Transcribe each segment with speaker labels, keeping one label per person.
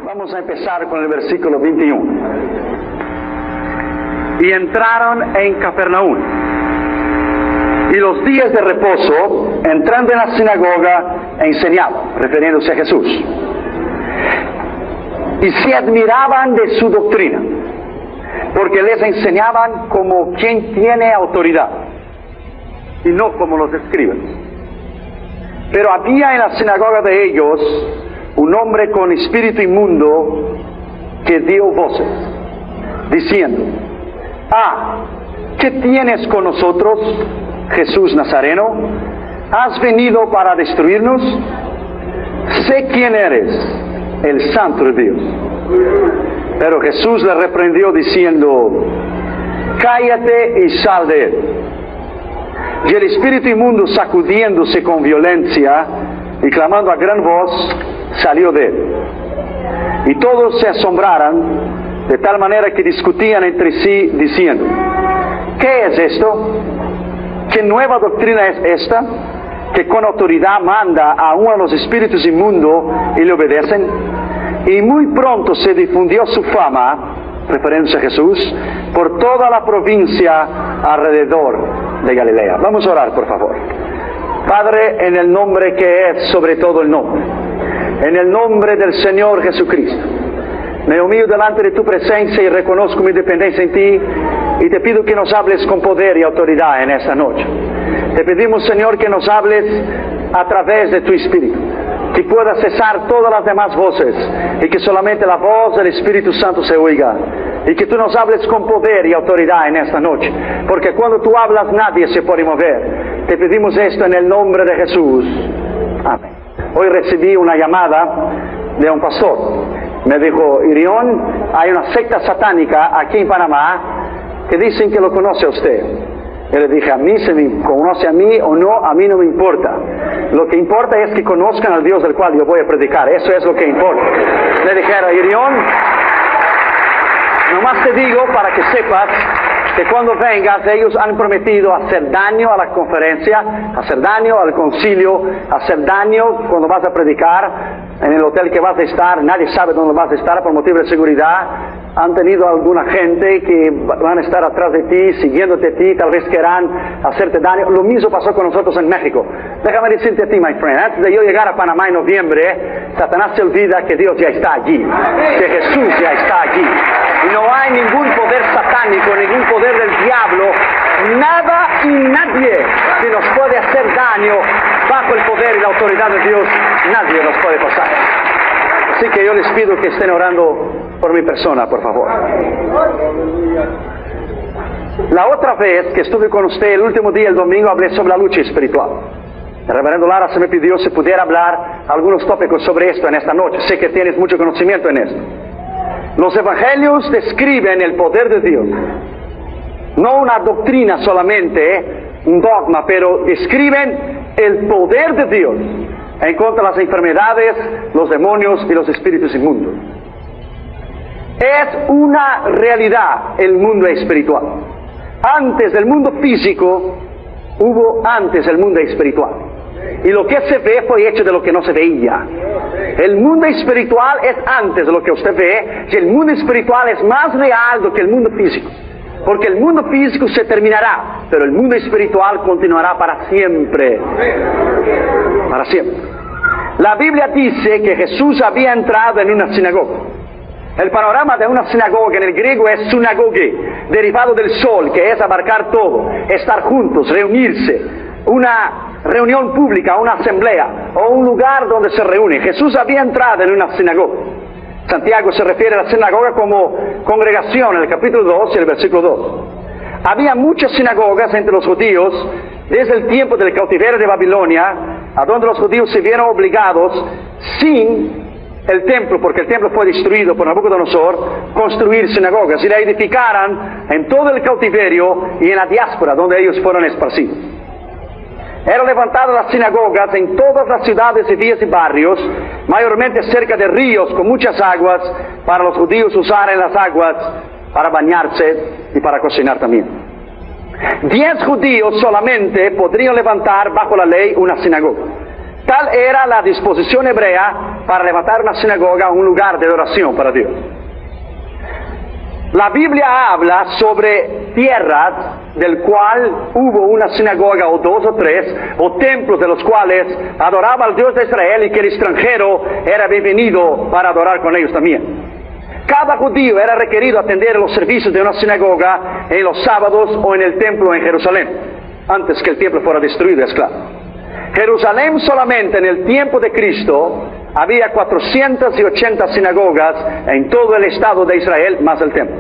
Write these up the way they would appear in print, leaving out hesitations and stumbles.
Speaker 1: Vamos a empezar con el versículo 21. Y entraron en Capernaum. Y los días de reposo, entrando en la sinagoga, enseñaba, refiriéndose a Jesús. Y se admiraban de su doctrina, porque les enseñaban como quien tiene autoridad, y no como los escribas. Pero había en la sinagoga de ellos un hombre con espíritu inmundo que dio voces, diciendo: ¿qué tienes con nosotros, Jesús Nazareno? ¿Has venido para destruirnos? Sé quién eres, el Santo de Dios. Pero Jesús le reprendió diciendo: cállate y sal de él. Y el espíritu inmundo, sacudiéndose con violencia y clamando a gran voz, salió de él. Y todos se asombraron, de tal manera que discutían entre sí, diciendo: ¿qué es esto? ¿Qué nueva doctrina es esta, que con autoridad manda a uno de los espíritus inmundos y le obedecen? Y muy pronto se difundió su fama, refiriéndose a Jesús, por toda la provincia alrededor de Galilea. Vamos a orar, por favor. Padre, en el nombre que es sobre todo el nombre, en el nombre del Señor Jesucristo, me humillo delante de tu presencia y reconozco mi dependencia en ti, y te pido que nos hables con poder y autoridad en esta noche. Te pedimos, Señor, que nos hables a través de tu Espíritu, que pueda cesar todas las demás voces y que solamente la voz del Espíritu Santo se oiga, y que tú nos hables con poder y autoridad en esta noche, porque cuando tú hablas nadie se puede mover. Te pedimos esto en el nombre de Jesús. Amén. Hoy recibí una llamada de un pastor. Me dijo: Irión, hay una secta satánica aquí en Panamá que dicen que lo conoce a usted. Yo le dije: a mí, se me conoce a mí o no, a mí no me importa. Lo que importa es que conozcan al Dios del cual yo voy a predicar. Eso es lo que importa. Le dijeron: Irión, nomás te digo para que sepas que cuando vengas, ellos han prometido hacer daño a la conferencia, hacer daño al concilio, hacer daño cuando vas a predicar en el hotel que vas a estar. Nadie sabe dónde vas a estar por motivo de seguridad. Han tenido alguna gente que van a estar atrás de ti, siguiéndote a ti, tal vez querrán hacerte daño. Lo mismo pasó con nosotros en México. Déjame decirte a ti, my friend, antes de yo llegar a Panamá en noviembre, Satanás se olvida que Dios ya está allí, que Jesús ya está allí. Y no hay ningún poder satánico, ningún poder del diablo, nada y nadie que nos puede hacer daño bajo el poder y la autoridad de Dios. Nadie nos puede pasar. Así que yo les pido que estén orando por mi persona, por favor. La otra vez que estuve con usted, el último día, el domingo, hablé sobre la lucha espiritual. El reverendo Lara se me pidió si pudiera hablar algunos tópicos sobre esto en esta noche. Sé que tienes mucho conocimiento en esto. Los evangelios describen el poder de Dios, no una doctrina solamente, un dogma, pero describen el poder de Dios en contra de las enfermedades, los demonios y los espíritus inmundos. Es una realidad el mundo espiritual. Antes del mundo físico, hubo antes el mundo espiritual. Y lo que se ve fue hecho de lo que no se veía. El mundo espiritual es antes de lo que usted ve, y el mundo espiritual es más real do que el mundo físico. Porque el mundo físico se terminará, pero el mundo espiritual continuará para siempre. Para siempre. La Biblia dice que Jesús había entrado en una sinagoga. El panorama de una sinagoga en el griego es synagoge, derivado del sol, que es abarcar todo, estar juntos, reunirse. Una reunión pública, una asamblea o un lugar donde se reúne. Jesús había entrado en una sinagoga. Santiago se refiere a la sinagoga como congregación en el capítulo 2 y el versículo 2. Había muchas sinagogas entre los judíos desde el tiempo del cautiverio de Babilonia, a donde los judíos se vieron obligados, sin el templo, porque el templo fue destruido por Nabucodonosor, construir sinagogas y la edificaran en todo el cautiverio y en la diáspora donde ellos fueron esparcidos. Eran levantadas las sinagogas en todas las ciudades y villas y barrios, mayormente cerca de ríos con muchas aguas, para los judíos usar en las aguas para bañarse y para cocinar también. 10 judíos solamente podrían levantar bajo la ley una sinagoga. Tal era la disposición hebrea para levantar una sinagoga, un lugar de adoración para Dios. La Biblia habla sobre tierras del cual hubo una sinagoga o dos o tres, o templos de los cuales adoraba al Dios de Israel y que el extranjero era bienvenido para adorar con ellos también. Cada judío era requerido atender los servicios de una sinagoga en los sábados o en el templo en Jerusalén, antes que el templo fuera destruido, es claro. Jerusalén solamente en el tiempo de Cristo había 480 sinagogas en todo el estado de Israel, más el templo.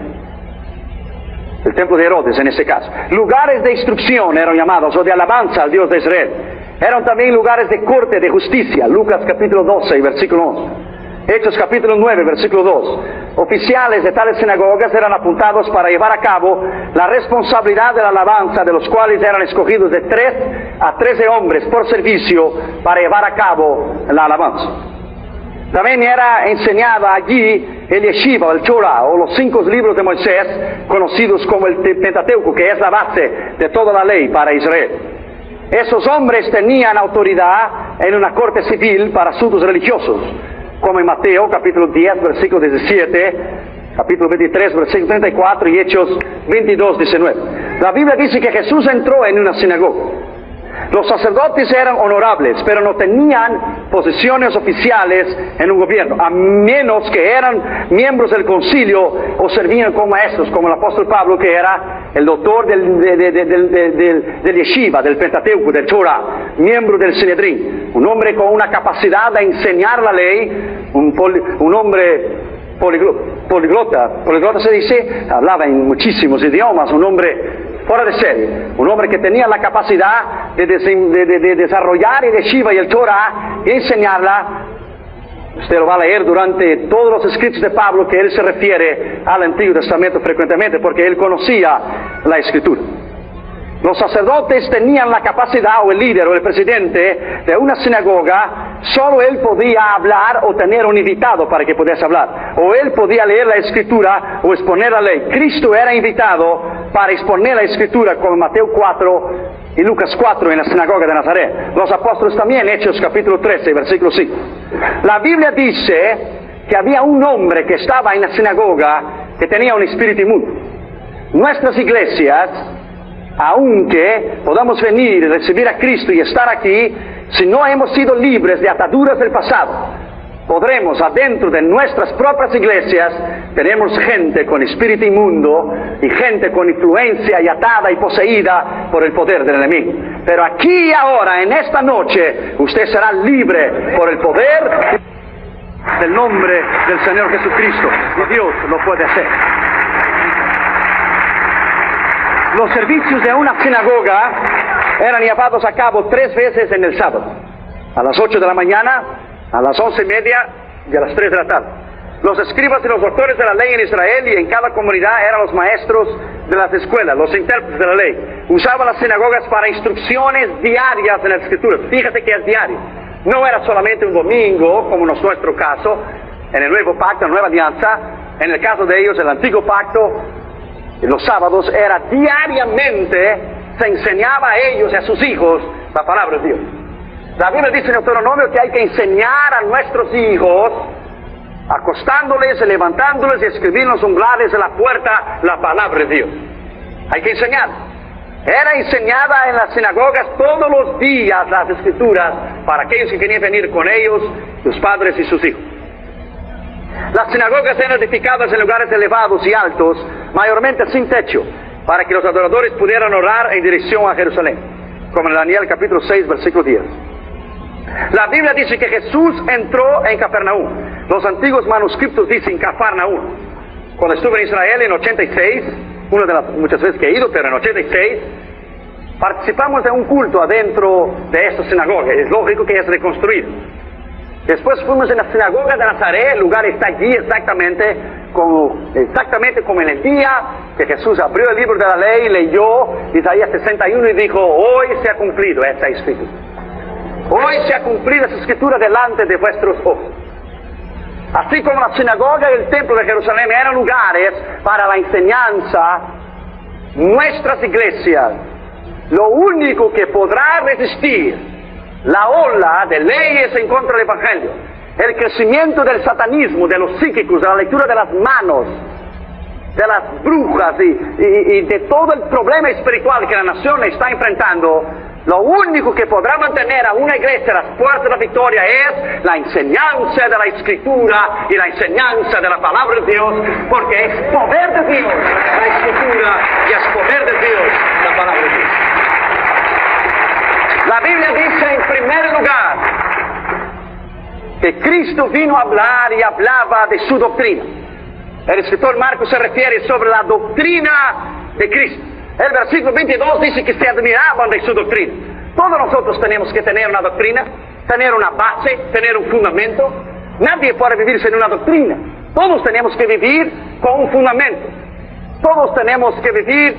Speaker 1: El templo de Herodes en este caso. Lugares de instrucción eran llamados, o de alabanza al Dios de Israel. Eran también lugares de corte, de justicia. Lucas capítulo 12, versículo 11. Hechos capítulo 9, versículo 2. Oficiales de tales sinagogas eran apuntados para llevar a cabo la responsabilidad de la alabanza, de los cuales eran escogidos de 3 a 13 hombres por servicio para llevar a cabo la alabanza. También era enseñada allí el Yeshiva, el Torah, o los 5 libros de Moisés, conocidos como el Pentateuco, que es la base de toda la ley para Israel. Esos hombres tenían autoridad en una corte civil para asuntos religiosos, como en Mateo capítulo 10, versículo 17, capítulo 23, versículo 34 y Hechos 22, 19. La Biblia dice que Jesús entró en una sinagoga. Los sacerdotes eran honorables, pero no tenían posiciones oficiales en un gobierno, a menos que eran miembros del concilio o servían como maestros, como el apóstol Pablo, que era el doctor del Yeshiva, del Pentateuco, del Torah, miembro del Sinedrín, un hombre con una capacidad de enseñar la ley, un hombre poliglota se dice, hablaba en muchísimos idiomas, un hombre fuera de serie, un hombre que tenía la capacidad de desarrollar el Yeshiva y el Torah y enseñarla. Usted lo va a leer durante todos los escritos de Pablo, que él se refiere al Antiguo Testamento frecuentemente porque él conocía la Escritura. Los sacerdotes tenían la capacidad, o el líder o el presidente de una sinagoga, solo él podía hablar o tener un invitado para que pudiese hablar, o él podía leer la Escritura o exponer la ley. Cristo era invitado para exponer la Escritura, como Mateo 4 y Lucas 4 en la sinagoga de Nazaret. Los apóstoles también, Hechos capítulo 13, versículo 5. La Biblia dice que había un hombre que estaba en la sinagoga que tenía un espíritu inmundo. Nuestras iglesias, aunque podamos venir y recibir a Cristo y estar aquí, si no hemos sido libres de ataduras del pasado, podremos adentro de nuestras propias iglesias, tenemos gente con espíritu inmundo y gente con influencia y atada y poseída por el poder del enemigo. Pero aquí y ahora, en esta noche, usted será libre por el poder del nombre del Señor Jesucristo, y Dios lo puede hacer. Los servicios de una sinagoga eran llevados a cabo 3 veces en el sábado, a las 8 de la mañana, a las 11:30 y a las 3 de la tarde. Los escribas y los doctores de la ley en Israel y en cada comunidad eran los maestros de las escuelas, los intérpretes de la ley. Usaban las sinagogas para instrucciones diarias en las Escrituras. Fíjate que es diario. No era solamente un domingo, como en nuestro caso, en el Nuevo Pacto, la Nueva Alianza. En el caso de ellos, el Antiguo Pacto, y los sábados era diariamente, se enseñaba a ellos y a sus hijos la palabra de Dios. La Biblia dice en Deuteronomio que hay que enseñar a nuestros hijos, acostándoles, levantándoles y escribir en los umbrales de la puerta la palabra de Dios. Hay que enseñar. Era enseñada en las sinagogas todos los días las Escrituras para aquellos que querían venir con ellos, sus padres y sus hijos. Las sinagogas eran edificadas en lugares elevados y altos, mayormente sin techo, para que los adoradores pudieran orar en dirección a Jerusalén, como en Daniel capítulo 6, versículo 10. La Biblia dice que Jesús entró en Capernaum. Los antiguos manuscritos dicen Cafarnaúm. Cuando estuve en Israel en 86, una de las muchas veces que he ido, pero en 86, participamos de un culto adentro de esta sinagoga. Es lógico que es reconstruido. Después fuimos en la sinagoga de Nazaret, el lugar está allí exactamente como en el día que Jesús abrió el libro de la ley, leyó Isaías 61 y dijo, hoy se ha cumplido esta escritura. Hoy se ha cumplido esa escritura delante de vuestros ojos. Así como la sinagoga y el templo de Jerusalén eran lugares para la enseñanza, nuestras iglesias, lo único que podrá resistir la ola de leyes en contra del Evangelio el crecimiento del satanismo, de los psíquicos, de la lectura de las manos, de las brujas y de todo el problema espiritual que la nación está enfrentando, lo único que podrá mantener a una iglesia a las puertas de la victoria es la enseñanza de la Escritura y la enseñanza de la palabra de Dios, porque es poder de Dios la Escritura y es poder de Dios la palabra de Dios. La Biblia dice en primer lugar que Cristo vino a hablar y hablaba de su doctrina. El escritor Marcos se refiere sobre la doctrina de Cristo. El versículo 22 dice que se admiraban de su doctrina. Todos nosotros tenemos que tener una doctrina, tener una base, tener un fundamento. Nadie puede vivir sin una doctrina. Todos tenemos que vivir con un fundamento. Todos tenemos que vivir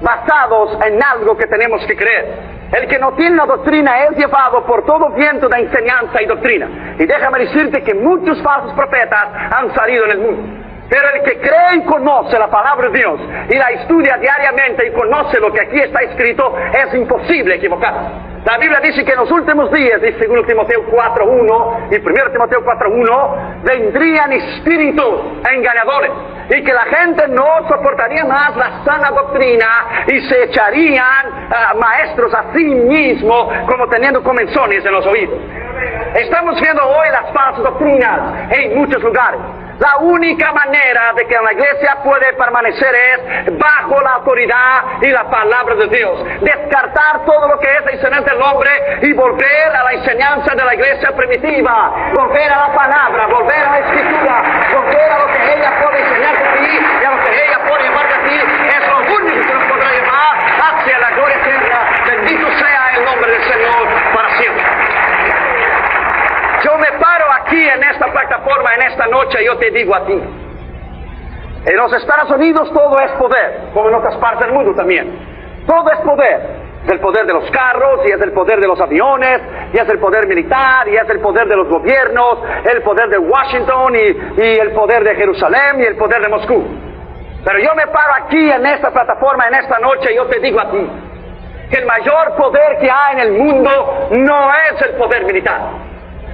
Speaker 1: basados en algo que tenemos que creer. El que no tiene una doctrina es llevado por todo viento de enseñanza y doctrina. Y déjame decirte que muchos falsos profetas han salido en el mundo. Pero el que cree y conoce la palabra de Dios y la estudia diariamente y conoce lo que aquí está escrito, es imposible equivocarse. La Biblia dice que en los últimos días, dice 2 Timoteo 4.1 y 1 Timoteo 4.1, vendrían espíritus engañadores y que la gente no soportaría más la sana doctrina y se echarían maestros a sí mismos como teniendo comenzones en los oídos. Estamos viendo hoy las falsas doctrinas en muchos lugares. La única manera de que la iglesia puede permanecer es bajo la autoridad y la palabra de Dios. Descartar todo lo que es enseñanza del hombre y volver a la enseñanza de la iglesia primitiva. Volver a la palabra, volver a la escritura, volver a lo que ella puede enseñarte a ti y a lo que ella puede llevarte a ti. Es lo único que nos podrá llevar hacia la gloria eterna. Bendito sea el nombre del Señor para siempre. Yo me paro aquí en esta plataforma, en esta noche, y yo te digo a ti, en los Estados Unidos todo es poder, como en otras partes del mundo también. Todo es poder. Es el poder de los carros, y es el poder de los aviones, y es el poder militar, y es el poder de los gobiernos, el poder de Washington, y el poder de Jerusalén, y el poder de Moscú. Pero yo me paro aquí en esta plataforma, en esta noche, y yo te digo a ti, que el mayor poder que hay en el mundo no es el poder militar.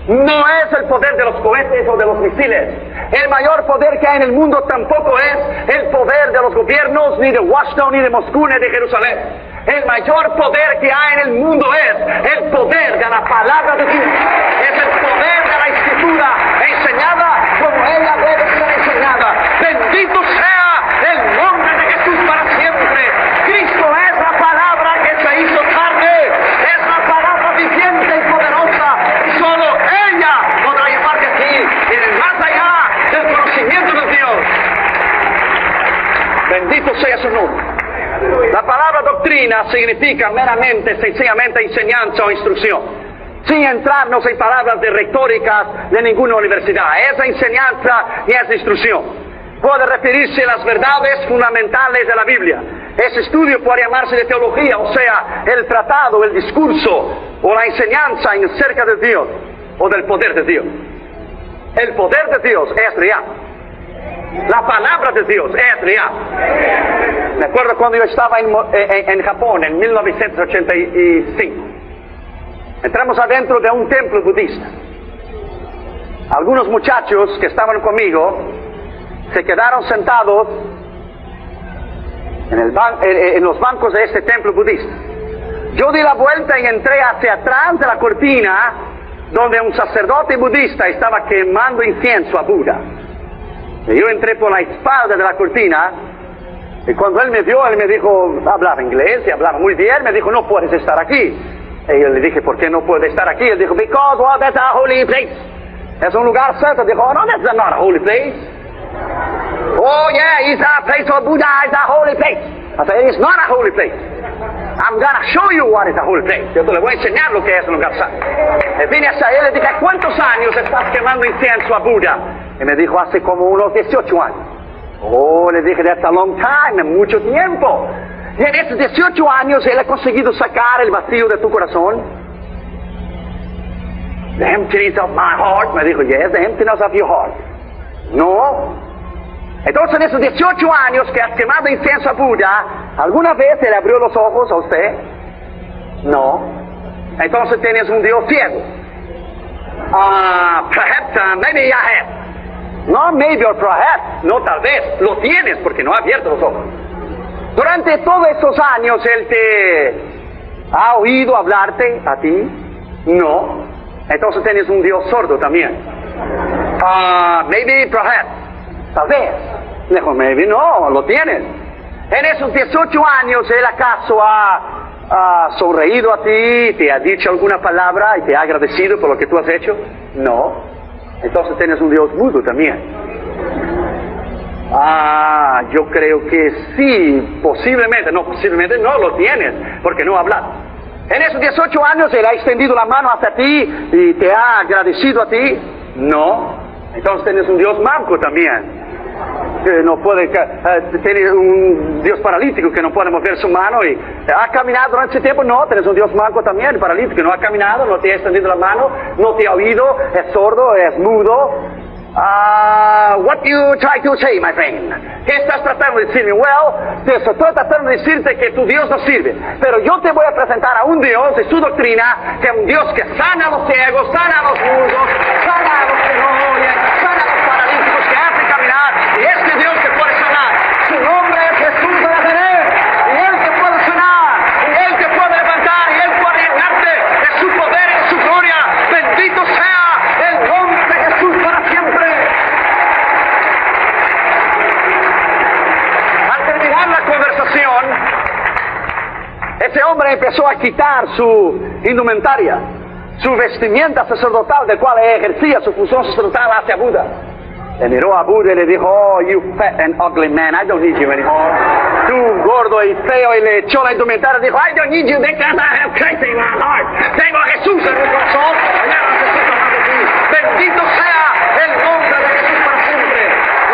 Speaker 1: No es el poder de los cohetes o de los misiles. El mayor poder que hay en el mundo tampoco es el poder de los gobiernos, ni de Washington, ni de Moscú, ni de Jerusalén. El mayor poder que hay en el mundo es el poder de la palabra de Dios. Es el poder de la Escritura enseñada como ella debe ser enseñada. Bendito sea el nombre de Jesús para siempre. Cristo es la palabra que se hizo carne. Es la palabra viviente y poderosa. Solo ella podrá llevarte aquí y más allá del conocimiento de Dios. Bendito sea su nombre. La palabra doctrina significa meramente, sencillamente enseñanza o instrucción, sin entrarnos en palabras de retóricas de ninguna universidad. Es enseñanza y es instrucción. Puede referirse a las verdades fundamentales de la Biblia. Ese estudio puede llamarse de teología, o sea, el tratado, el discurso o la enseñanza acerca de Dios o del poder de Dios. El poder de Dios es real. La palabra de Dios es real. Me acuerdo cuando yo estaba en Japón en 1985. Entramos adentro de un templo budista. Algunos muchachos que estaban conmigo se quedaron sentados en los bancos de este templo budista. Yo di la vuelta y entré hacia atrás de la cortina donde un sacerdote budista estaba quemando incienso a Buda. Y yo entré por la espalda de la cortina, y cuando él me vio, él me dijo, hablaba inglés y hablaba muy bien, me dijo, no puedes estar aquí. Y yo le dije, ¿por qué no puede estar aquí? Él dijo, because well, that's a holy place. Es un lugar santo. Dijo, oh, no, that's not a holy place. Oh yeah, it's a place of Buddha, it's a holy place. I said, it's not a holy place. I'm gonna show you what is a holy place. Yo te le voy a enseñar lo que es un lugar santo. Y vine hacia él y le dije, ¿cuántos años estás quemando incienso a Buda? Y me dijo, hace como unos 18 años. Oh, le dije, that's a long time, mucho tiempo. Y en esos 18 años él ha conseguido sacar el vacío de tu corazón. The emptiness of my heart. Me dijo, yes, the emptiness of your heart. No. Entonces en esos 18 años que has quemado incienso a Buda, ¿alguna vez se le abrió los ojos a usted? No. Entonces tienes un Dios ciego. Perhaps, maybe I have. No, maybe or perhaps. No, tal vez. Lo tienes porque no ha abierto los ojos. Durante todos estos años Él te ha oído hablarte a ti. No. Entonces tienes un Dios sordo también. Maybe, perhaps. Tal vez. Dijo, maybe, no, lo tienes. En esos 18 años, ¿Él acaso ha sonreído a ti, te ha dicho alguna palabra y te ha agradecido por lo que tú has hecho? No. Entonces tienes un Dios mudo también. Yo creo que sí, posiblemente no lo tienes, porque no ha hablado. En esos 18 años Él ha extendido la mano hacia ti y te ha agradecido a ti. No. Entonces tienes un Dios manco también. Que no puede, tiene un Dios paralítico que no puede mover su mano y ha caminado durante ese tiempo. No, tienes un Dios manco también, paralítico, que no ha caminado, no te ha extendido la mano, no te ha oído, es sordo, es mudo. What do you try to say, my friend? ¿Qué estás tratando de decirme? Estoy tratando de decirte que tu Dios no sirve, pero yo te voy a presentar a un Dios de su doctrina, que es un Dios que sana a los ciegos, sana a los mudos, sana a los que no oyen, sana a los paralíticos, que hace caminar, y este Dios te puede sanar. Su nombre es Jesús de Nazaret, y Él te puede sanar, y Él te puede levantar, y Él puede llenarte de su poder y de su gloria. Bendito sea el nombre de Jesús para siempre. Al terminar la conversación, ese hombre empezó a quitar su indumentaria, su vestimenta sacerdotal, del cual ejercía su función sacerdotal hacia Buda. Le miró a Buda y le dijo, oh, you fat and ugly man, I don't need you anymore. Tú gordo y feo, y le echó la indumentaria y dijo, I don't need you because I have Christ in my heart. Tengo a Jesús en mi corazón. Bendito sea el nombre de Jesús para siempre.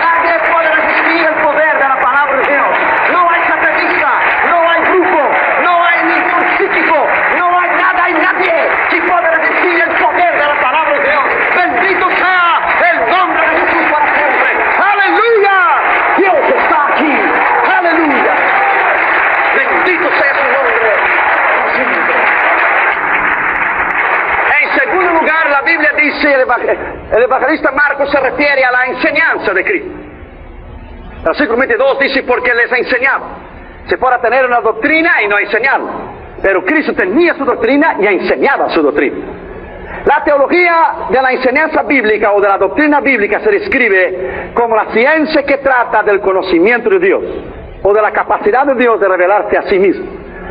Speaker 1: Nadie puede resistir el poder de la palabra de Dios. No hay satanista, no hay grupo, no hay ningún psíquico, no hay nada y nadie que pueda resistir el poder de la palabra de Dios. Bendito sea el nombre de Jesús para siempre. ¡Aleluya! Dios está aquí. ¡Aleluya! Bendito sea su nombre para siempre. En segundo lugar, la Biblia dice, el evangelista Marcos se refiere a la enseñanza de Cristo. El versículo 22 dice, porque les enseñaba. Se puede tener una doctrina y no enseñarla. Pero Cristo tenía su doctrina y enseñaba su doctrina. La teología de la enseñanza bíblica o de la doctrina bíblica se describe como la ciencia que trata del conocimiento de Dios o de la capacidad de Dios de revelarse a sí mismo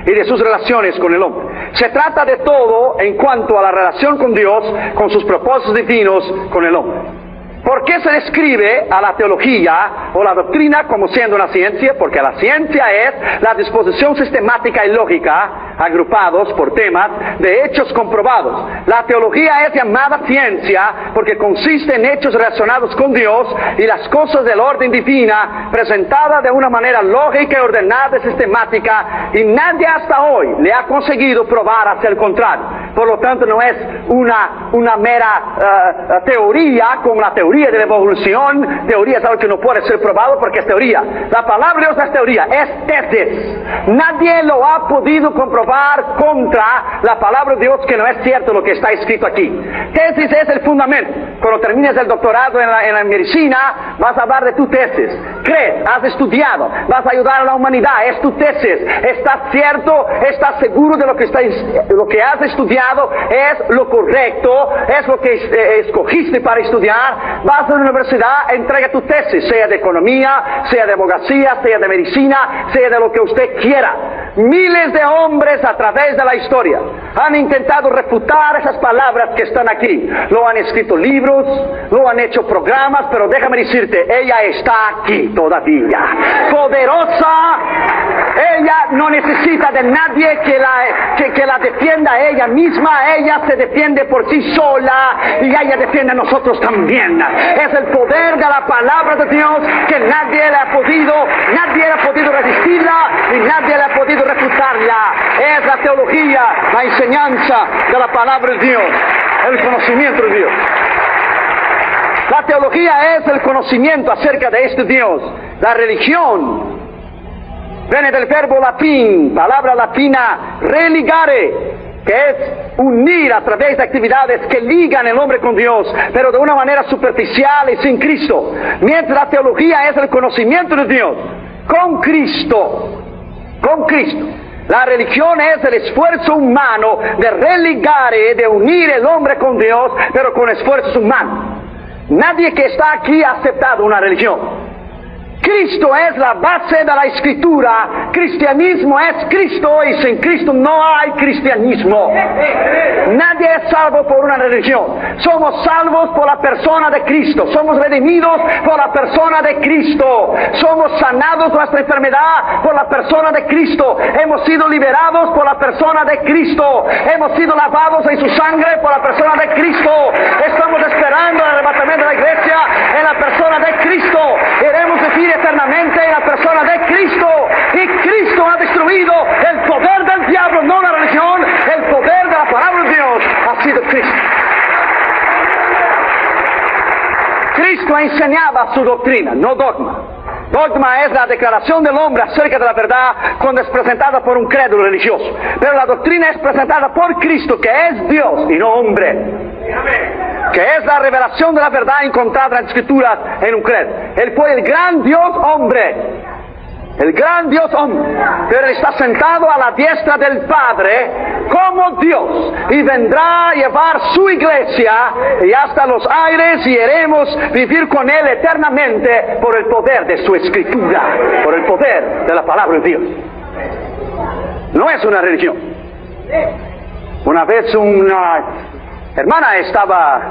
Speaker 1: y de sus relaciones con el hombre. Se trata de todo en cuanto a la relación con Dios, con sus propósitos divinos con el hombre. ¿Por qué se describe a la teología o la doctrina como siendo una ciencia? Porque la ciencia es la disposición sistemática y lógica, agrupados por temas, de hechos comprobados. La teología es llamada ciencia porque consiste en hechos relacionados con Dios y las cosas del orden divina, presentadas de una manera lógica y ordenada y sistemática, y nadie hasta hoy le ha conseguido probar hacia el contrario. Por lo tanto, no es una mera teoría como la teoría de la evolución. Teoría es algo que no puede ser probado porque es teoría. La palabra de Dios es teoría, es tesis. Nadie lo ha podido comprobar contra la palabra de Dios que no es cierto lo que está escrito aquí. Tesis es el fundamento. Cuando termines el doctorado en la medicina, vas a hablar de tu tesis. Crees, has estudiado, vas a ayudar a la humanidad, es tu tesis. Estás cierto, estás seguro de lo que has estudiado es lo correcto, es lo que escogiste para estudiar. Vas a la universidad, entrega tu tesis, sea de economía, sea de abogacía, sea de medicina, sea de lo que usted quiera. Miles de hombres a través de la historia han intentado refutar esas palabras que están aquí. Lo han escrito libros, lo han hecho programas, pero déjame decirte, ella está aquí todavía. Poderosa, ella no necesita de nadie que la defienda a ella misma. Ella se defiende por sí sola y ella defiende a nosotros también. Es el poder de la palabra de Dios que nadie le ha podido resistirla y nadie le ha podido refutarla. Es la teología, la enseñanza de la palabra de Dios, el conocimiento de Dios. La teología es el conocimiento acerca de este Dios. La religión viene del verbo latín, palabra latina religare, que es unir a través de actividades que ligan el hombre con Dios, pero de una manera superficial y sin Cristo. Mientras la teología es el conocimiento de Dios con Cristo. Con Cristo. La religión es el esfuerzo humano de religare, de unir el hombre con Dios, pero con esfuerzos humanos. Nadie que está aquí ha aceptado una religión. Cristo es la base de la Escritura. Cristianismo es Cristo y sin Cristo no hay cristianismo. Nadie es salvo por una religión. Somos salvos por la persona de Cristo. Somos redimidos por la persona de Cristo. Somos sanados de nuestra enfermedad por la persona de Cristo. Hemos sido liberados por la persona de Cristo. Hemos sido lavados en su sangre por la persona de Cristo. Estamos esperando el arrebatamiento de la iglesia en la persona de Cristo. Iremos vivir eternamente en la persona de Cristo. Y Cristo ha destruido el poder del diablo, no la religión. El poder de la palabra de Dios ha sido Cristo. Cristo enseñaba su doctrina, no dogma. Dogma es la declaración del hombre acerca de la verdad cuando es presentada por un crédulo religioso. Pero la doctrina es presentada por Cristo, que es Dios y no hombre. Que es la revelación de la verdad encontrada en las Escrituras en un credo. Él fue el gran Dios hombre. El gran Dios hombre. Pero Él está sentado a la diestra del Padre como Dios. Y vendrá a llevar su iglesia y hasta los aires y iremos vivir con Él eternamente por el poder de su Escritura. Por el poder de la palabra de Dios. No es una religión. Una vez una hermana estaba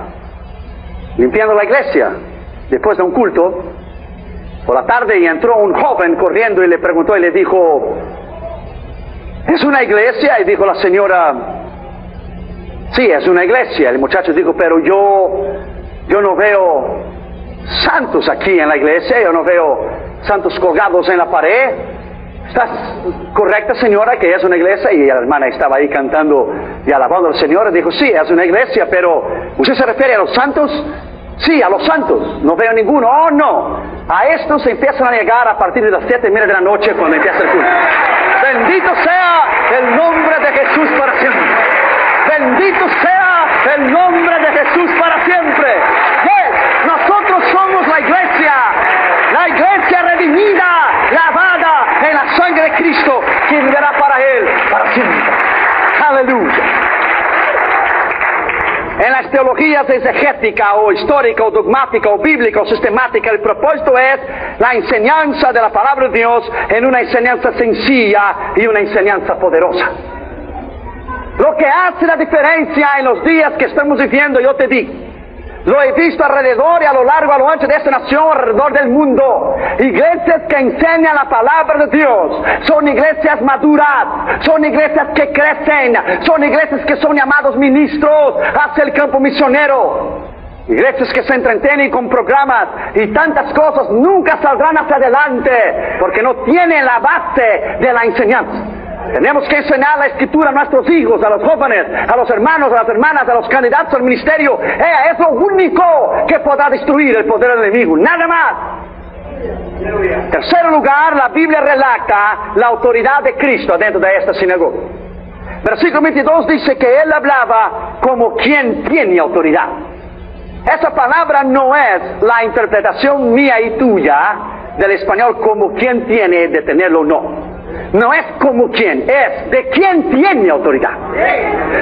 Speaker 1: limpiando la iglesia después de un culto por la tarde y entró un joven corriendo y le preguntó y le dijo: ¿es una iglesia? Y dijo la señora: sí, es una iglesia. El muchacho dijo: pero yo no veo santos aquí en la iglesia, yo no veo santos colgados en la pared. ¿Estás correcta, señora, que es una iglesia? Y la hermana estaba ahí cantando y alabando al Señor. Y dijo: sí, es una iglesia, pero ¿usted se refiere a los santos? Sí, a los santos. No veo ninguno. Oh, no. A estos se empiezan a llegar a partir de las 7:30 de la noche cuando empieza el culto. Bendito sea el nombre de Jesús para siempre. Bendito sea el nombre de Jesús para siempre. Yes, nosotros somos la iglesia redimida, lavada en la sangre de Cristo, que vivirá para Él para siempre. Aleluya. En las teologías exegética o histórica o dogmática o bíblica o sistemática, el propósito es la enseñanza de la palabra de Dios en una enseñanza sencilla y una enseñanza poderosa. Lo que hace la diferencia en los días que estamos viviendo, yo te digo, lo he visto alrededor y a lo largo, a lo ancho de esta nación, alrededor del mundo. Iglesias que enseñan la palabra de Dios. Son iglesias maduras. Son iglesias que crecen. Son iglesias que son llamados ministros hacia el campo misionero. Iglesias que se entretienen con programas y tantas cosas nunca saldrán hacia adelante porque no tienen la base de la enseñanza. Tenemos que enseñar la Escritura a nuestros hijos, a los jóvenes, a los hermanos, a las hermanas, a los candidatos al ministerio. Es lo único que podrá destruir el poder del enemigo, nada más. En tercer lugar, la Biblia relata la autoridad de Cristo dentro de esta sinagoga. Versículo 22 dice que Él hablaba como quien tiene autoridad. Esa palabra no es la interpretación mía y tuya del español como quien tiene de tenerlo o no. No es como quien, es de quien tiene autoridad.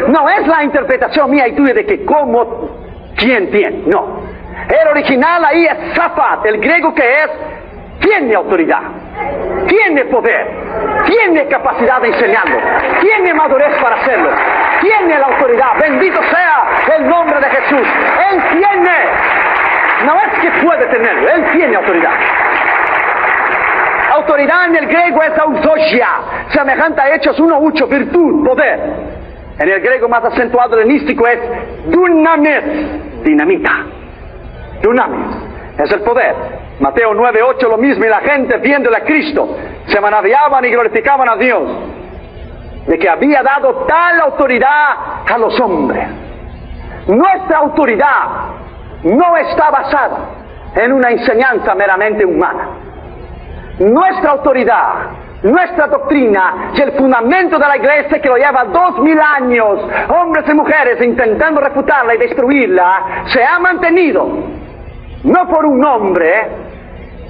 Speaker 1: No es la interpretación mía y tuya de que como quien tiene, no. El original ahí es Zaphat, el griego que es tiene autoridad, tiene poder, tiene capacidad de enseñarlo, tiene madurez para hacerlo, tiene la autoridad. Bendito sea el nombre de Jesús. Él tiene, no es que puede tenerlo, Él tiene autoridad. Autoridad en el griego es autosia, semejante a Hechos 1:8, virtud, poder. En el griego más acentuado helenístico es dunamis, dinamita. Dunamis es el poder. Mateo 9:8 lo mismo, y la gente viéndole a Cristo se maravillaban y glorificaban a Dios de que había dado tal autoridad a los hombres. Nuestra autoridad no está basada en una enseñanza meramente humana. Nuestra autoridad nuestra doctrina y el fundamento de la iglesia que lo lleva 2000 años, hombres y mujeres intentando refutarla y destruirla, se ha mantenido, no por un hombre,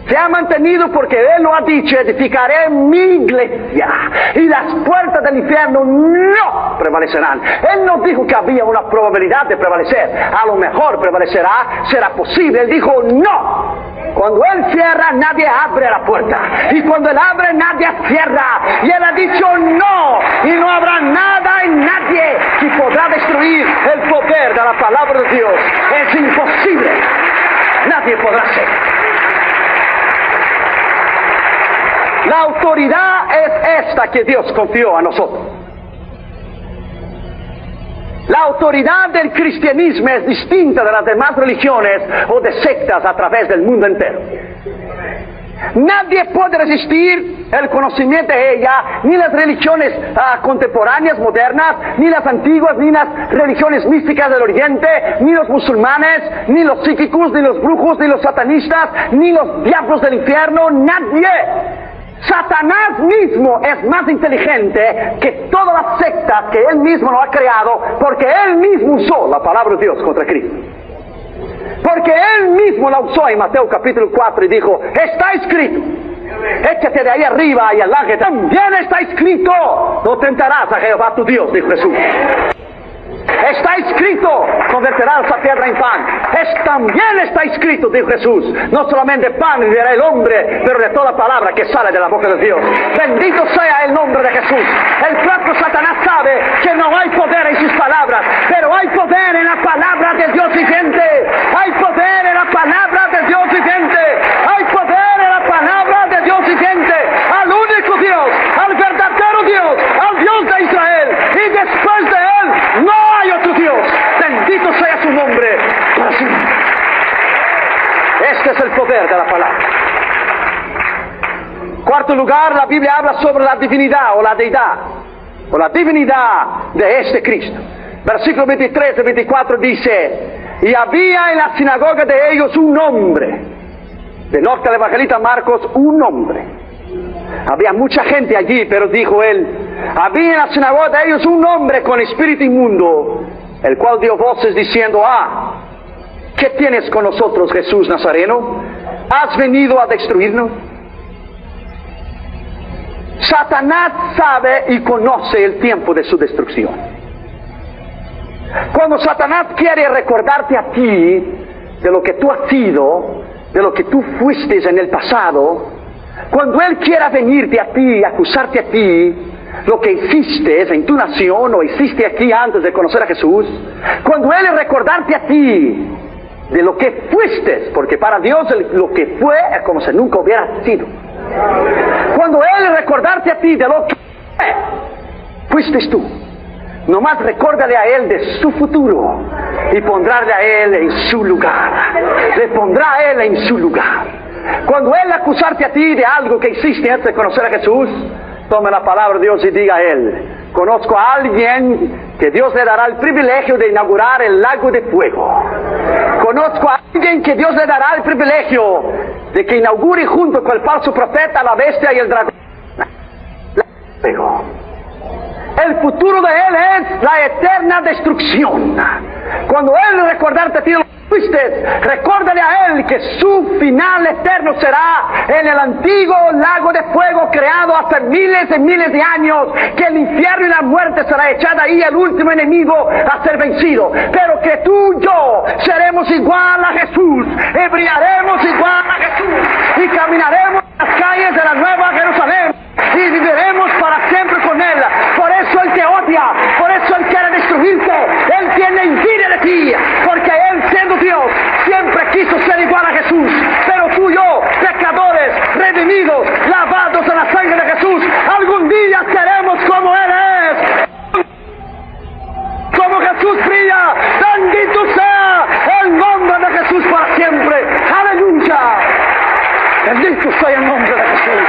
Speaker 1: se ha mantenido porque Él lo ha dicho: edificaré mi iglesia y las puertas del infierno no prevalecerán. Él no dijo que había una probabilidad de prevalecer, a lo mejor prevalecerá, será posible. Él dijo no. Cuando Él cierra, nadie abre la puerta, y cuando Él abre, nadie cierra. Y Él ha dicho no, y no habrá nada en nadie que podrá destruir el poder de la palabra de Dios. Es imposible, nadie podrá hacer. La autoridad es esta que Dios confió a nosotros. La autoridad del cristianismo es distinta de las demás religiones o de sectas a través del mundo entero. Nadie puede resistir el conocimiento de ella, ni las religiones contemporáneas, modernas, ni las antiguas, ni las religiones místicas del Oriente, ni los musulmanes, ni los psíquicos, ni los brujos, ni los satanistas, ni los diablos del infierno. Nadie. Satanás mismo es más inteligente que todas las sectas que él mismo lo ha creado, porque él mismo usó la palabra de Dios contra Cristo. Porque él mismo la usó en Mateo capítulo 4 y dijo: está escrito, échate de ahí arriba y al ángel también está escrito, no tentarás a Jehová tu Dios, dijo Jesús. Está escrito, convertirás esa piedra en pan. También está escrito, dijo Jesús, no solamente pan vivirá el hombre, pero de toda palabra que sale de la boca de Dios. Bendito sea el nombre de Jesús. El propio Satanás sabe que no hay poder en sus palabras, pero hay poder en la palabra de Dios viviente. Hay poder en la palabra de Dios viviente. Hay poder en la palabra de Dios viviente. Al único Dios, al verdadero Dios, al Dios de Israel. Y después de Él no hay otro Dios. Bendito sea su nombre para siempre. Este es el poder de la palabra. Cuarto lugar, la Biblia habla sobre la divinidad o la deidad, o la divinidad de este Cristo. Versículo 23 y 24 dice: y había en la sinagoga de ellos un hombre. De nota el evangelista Marcos, un hombre. Había mucha gente allí, pero dijo él: había en la sinagoga de ellos un hombre con espíritu inmundo, el cual dio voces diciendo: ¿qué tienes con nosotros, Jesús Nazareno? ¿Has venido a destruirnos? Satanás sabe y conoce el tiempo de su destrucción. Cuando Satanás quiere recordarte a ti de lo que tú has sido, de lo que tú fuiste en el pasado, cuando él quiera venirte a ti, acusarte a ti, lo que hiciste en tu nación o hiciste aquí antes de conocer a Jesús, cuando él recordarte a ti de lo que fuiste, porque para Dios lo que fue es como si nunca hubiera sido. Cuando él recordarte a ti de lo que fuiste tú, nomás recuérdale a él de su futuro y pondrá a él en su lugar. Le pondrá a él en su lugar. Cuando él acusarte a ti de algo que hiciste antes de conocer a Jesús, tome la palabra de Dios y diga a él: conozco a alguien que Dios le dará el privilegio de inaugurar el lago de fuego. Conozco a alguien que Dios le dará el privilegio de que inaugure junto con el falso profeta, la bestia y el dragón. El futuro de él es la eterna destrucción. Cuando él recordarte a ti lo que fuiste, recuérdale a él que su final eterno será en el antiguo lago de fuego creado hace miles y miles de años, que el infierno y la muerte será echada ahí, el último enemigo a ser vencido. Pero que tú y yo seremos igual a Jesús, y brillaremos igual a Jesús, y caminaremos en las calles de la Nueva Jerusalén, y viviremos para siempre con él. Por eso él te odia, por eso él quiere destruirte. Él tiene envidia de ti, porque él, siendo Dios, siempre quiso ser igual a Jesús. Pero tú y yo, pecadores, redimidos, lavados en la sangre de Jesús, algún día seremos como él es. Como Jesús brilla, bendito sea el nombre de Jesús para siempre. Aleluya. Bendito sea el nombre de Jesús.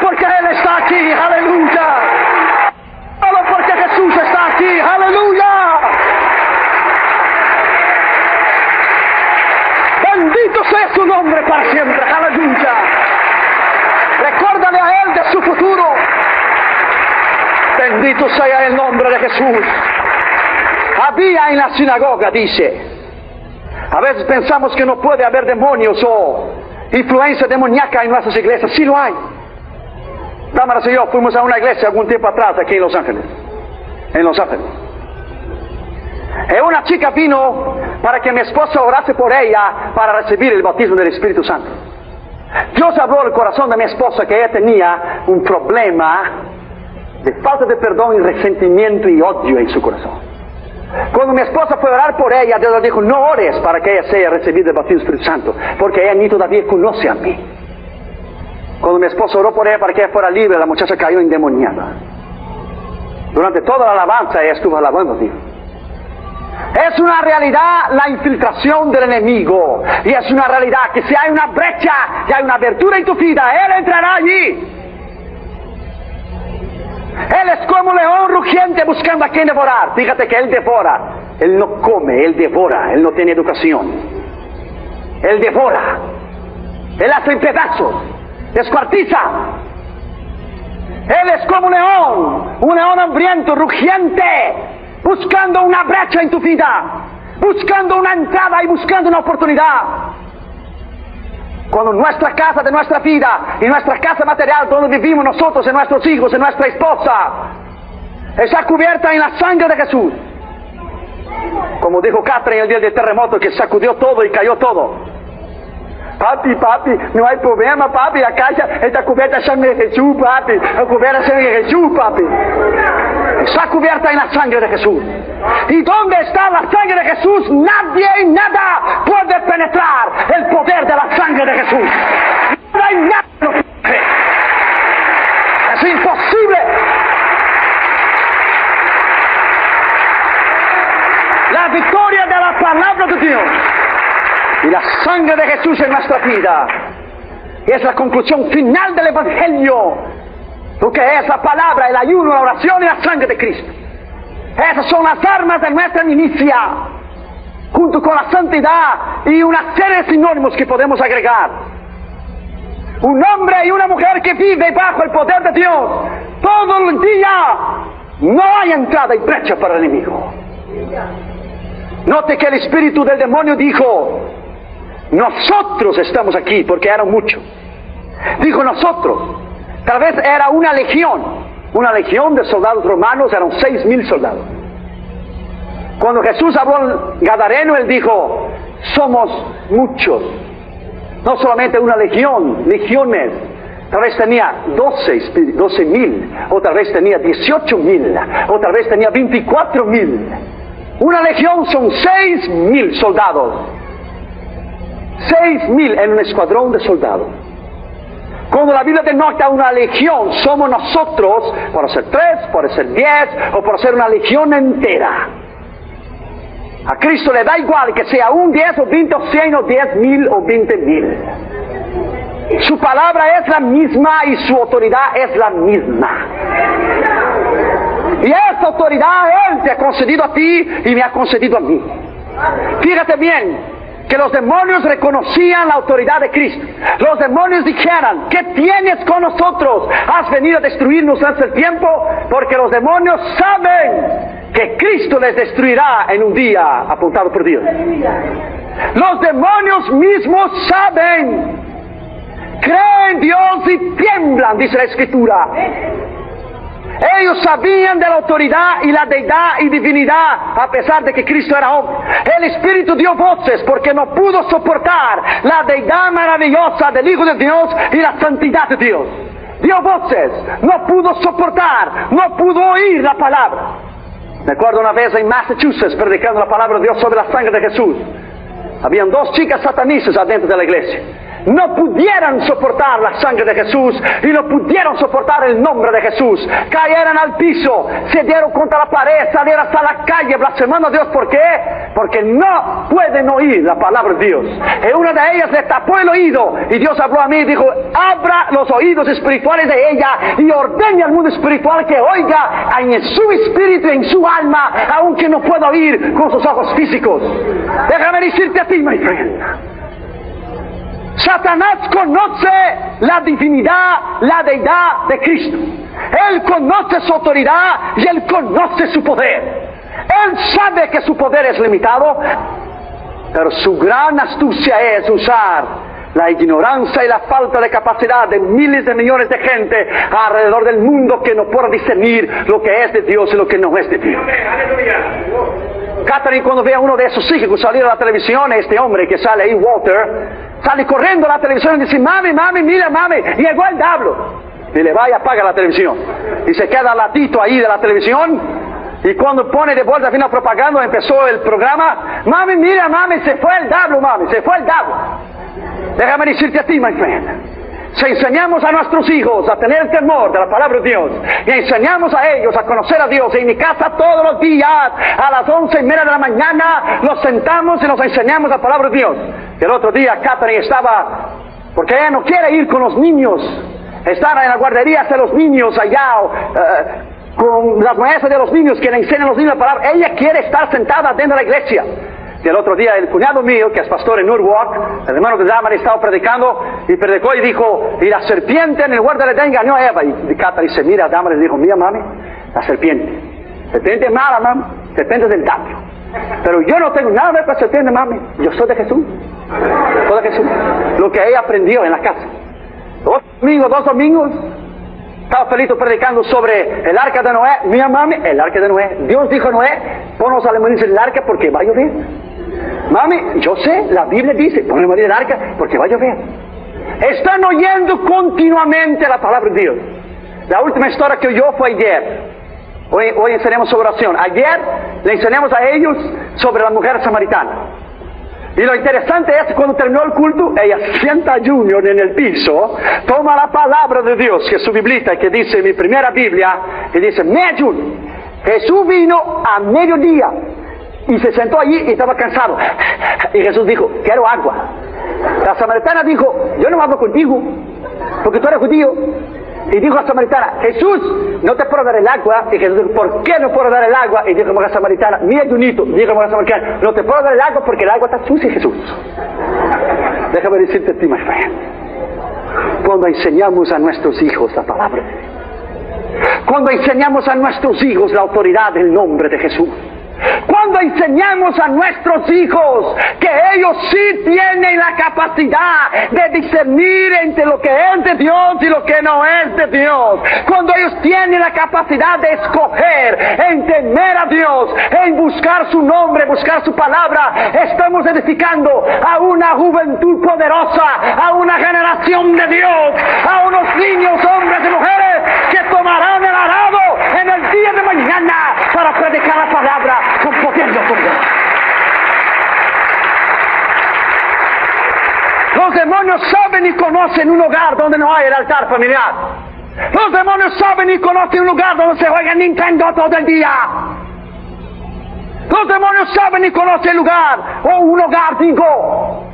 Speaker 1: Porque él está aquí, aleluya. Solo porque Jesús está aquí, aleluya. Bendito sea su nombre para siempre, aleluya. Bendito sea el nombre de Jesús. Había en la sinagoga, dice. A veces pensamos que no puede haber demonios o influencia demoníaca en nuestras iglesias. Sí lo hay. Cámaras y yo fuimos a una iglesia algún tiempo atrás aquí en Los Ángeles. En Los Ángeles. Y una chica vino para que mi esposa orase por ella para recibir el bautismo del Espíritu Santo. Dios habló al corazón de mi esposa que ella tenía un problema de falta de perdón y resentimiento y odio en su corazón. Cuando mi esposa fue a orar por ella, Dios le dijo: no ores para que ella sea recibida el bautismo del Espíritu Santo, porque ella ni todavía conoce a mí. Cuando mi esposa oró por ella para que ella fuera libre, la muchacha cayó endemoniada. Durante toda la alabanza ella estuvo alabando a Dios. Es una realidad la infiltración del enemigo, y es una realidad que si hay una brecha, si hay una abertura en tu vida, él entrará allí. Él es como un león rugiente buscando a quien devorar. Fíjate que él devora, él no come, él devora, él no tiene educación. Él devora, él hace en pedazos, descuartiza. Él es como un león hambriento, rugiente, buscando una brecha en tu vida, buscando una entrada y buscando una oportunidad. Cuando nuestra casa de nuestra vida y nuestra casa material donde vivimos nosotros, en nuestros hijos, en nuestra esposa, está cubierta en la sangre de Jesús. Como dijo Catherine el día del terremoto, que sacudió todo y cayó todo. Papi, no hay problema, papi, la casa está cubierta en sangre de Jesús, papi. Está cubierta en sangre de Jesús, papi. Está cubierta en la sangre de Jesús. ¿Y dónde está la sangre de Jesús? Nadie y nada puede penetrar el poder de la sangre de Jesús. No hay nada. Es imposible. La victoria de la palabra de Dios y la sangre de Jesús en nuestra vida es la conclusión final del Evangelio. Lo que es la palabra, el ayuno, la oración y la sangre de Cristo. Esas son las armas de nuestra milicia, junto con la santidad y una serie de sinónimos que podemos agregar. Un hombre y una mujer que vive bajo el poder de Dios todo el día, no hay entrada y brecha para el enemigo. Note que el espíritu del demonio dijo: nosotros estamos aquí, porque eran muchos. Dijo nosotros. Tal vez era una legión de soldados romanos, eran 6,000 soldados. Cuando Jesús habló al Gadareno, él dijo: somos muchos. No solamente una legión, legiones. Tal vez tenía 12,000, o tal vez tenía 18,000, o tal vez tenía 24,000. Una legión son 6,000 soldados. 6,000 en un escuadrón de soldados. Cuando la Biblia denota una legión, somos nosotros, por ser 3, por ser 10, o por ser una legión entera. A Cristo le da igual que sea un 10 o 20 o 100 o 10,000 o 20,000. Su palabra es la misma y su autoridad es la misma. Y esa autoridad Él te ha concedido a ti y me ha concedido a mí. Fíjate bien, que los demonios reconocían la autoridad de Cristo. Los demonios dijeran: ¿qué tienes con nosotros? ¿Has venido a destruirnos antes del tiempo? Porque los demonios saben que Cristo les destruirá en un día apuntado por Dios. Los demonios mismos saben, creen en Dios y tiemblan, dice la Escritura. Ellos sabían de la autoridad y la deidad y divinidad, a pesar de que Cristo era hombre. El Espíritu dio voces porque no pudo soportar la deidad maravillosa del Hijo de Dios y la santidad de Dios. Dio voces, no pudo soportar, no pudo oír la palabra. Me acuerdo una vez en Massachusetts predicando la palabra de Dios sobre la sangre de Jesús. Habían 2 chicas satanistas adentro de la iglesia. No pudieran soportar la sangre de Jesús y no pudieron soportar el nombre de Jesús. Cayeron al piso, se dieron contra la pared, salieron hasta la calle blasfemando a Dios. ¿Por qué? Porque no pueden oír la palabra de Dios. Y una de ellas le tapó el oído y Dios habló a mí y dijo: abra los oídos espirituales de ella y ordene al mundo espiritual que oiga en su espíritu y en su alma, aunque no pueda oír con sus ojos físicos. Déjame decirte a ti, my friend, Satanás conoce la divinidad, la deidad de Cristo. Él conoce su autoridad y Él conoce su poder. Él sabe que su poder es limitado, pero su gran astucia es usar la ignorancia y la falta de capacidad de miles de millones de gente alrededor del mundo que no puede discernir lo que es de Dios y lo que no es de Dios. Catherine, cuando ve a uno de esos hijos salir a la televisión, este hombre que sale ahí, Walter, sale corriendo a la televisión y dice: mami, mira, mami, llegó el diablo. Y le va y apaga la televisión. Y se queda al ladito ahí de la televisión. Y cuando pone de vuelta fin la propaganda, empezó el programa: mami, mira, mami, se fue el diablo, mami, se fue el diablo. Déjame decirte a ti, my friend, si enseñamos a nuestros hijos a tener el temor de la palabra de Dios, y enseñamos a ellos a conocer a Dios, en mi casa todos los días, a las 11:30 de la mañana, los sentamos y nos enseñamos la palabra de Dios. El otro día Catherine estaba, porque ella no quiere ir con los niños, estar en la guardería de los niños allá, con las maestras de los niños que le enseñan a los niños la palabra. Ella quiere estar sentada dentro de la iglesia. Y el otro día el cuñado mío, que es pastor en Norwalk, el hermano de Daman, estaba predicando y predicó y dijo: y la serpiente en el huerto de Edén engañó a Eva. Y Cata dice: mira, Daman le dijo: mira, mami, la serpiente es mala, mami, serpiente es del diablo. Pero yo no tengo nada que ver con la serpiente, mami, yo soy de Jesús. Soy de Jesús. Lo que ella aprendió en la casa. Dos domingos, estaba Felito predicando sobre el arca de Noé. Mira, mami, el arca de Noé. Dios dijo a Noé: ponnos a morir en el arca porque va a llover. Mami, yo sé, la Biblia dice: ponnos a morir en el arca porque va a llover. Están oyendo continuamente la palabra de Dios. La última historia que oyó fue ayer. Hoy enseñamos sobre oración. Ayer le enseñamos a ellos sobre la mujer samaritana. Y lo interesante es que cuando terminó el culto, ella sienta a Junior en el piso, toma la palabra de Dios, que es su biblita, que dice mi primera Biblia, y dice: mira, Junior, Jesús vino a mediodía y se sentó allí y estaba cansado. Y Jesús dijo: quiero agua. La samaritana dijo: yo no hablo contigo, porque tú eres judío. Y dijo a la samaritana: Jesús, no te puedo dar el agua. Y Jesús dijo: ¿por qué no puedo dar el agua? Y dijo a la samaritana: mira, Junito, dijo a la samaritana: no te puedo dar el agua porque el agua está sucia, Jesús. Déjame decirte a ti, my friend, cuando enseñamos a nuestros hijos la palabra, cuando enseñamos a nuestros hijos la autoridad del nombre de Jesús, cuando enseñamos a nuestros hijos que ellos sí tienen la capacidad de discernir entre lo que es de Dios y lo que no es de Dios, cuando ellos tienen la capacidad de escoger en temer a Dios, en buscar su nombre, buscar su palabra, estamos edificando a una juventud poderosa, a una generación de Dios, a unos niños, hombres y mujeres que tomarán el arado en el día de mañana para predicar la palabra con poder y autoridad. Los demonios saben y conocen un hogar donde no hay el altar familiar. Los demonios saben y conocen un lugar donde se juega Nintendo todo el día. Los demonios saben y conocen el lugar, o un hogar, digo,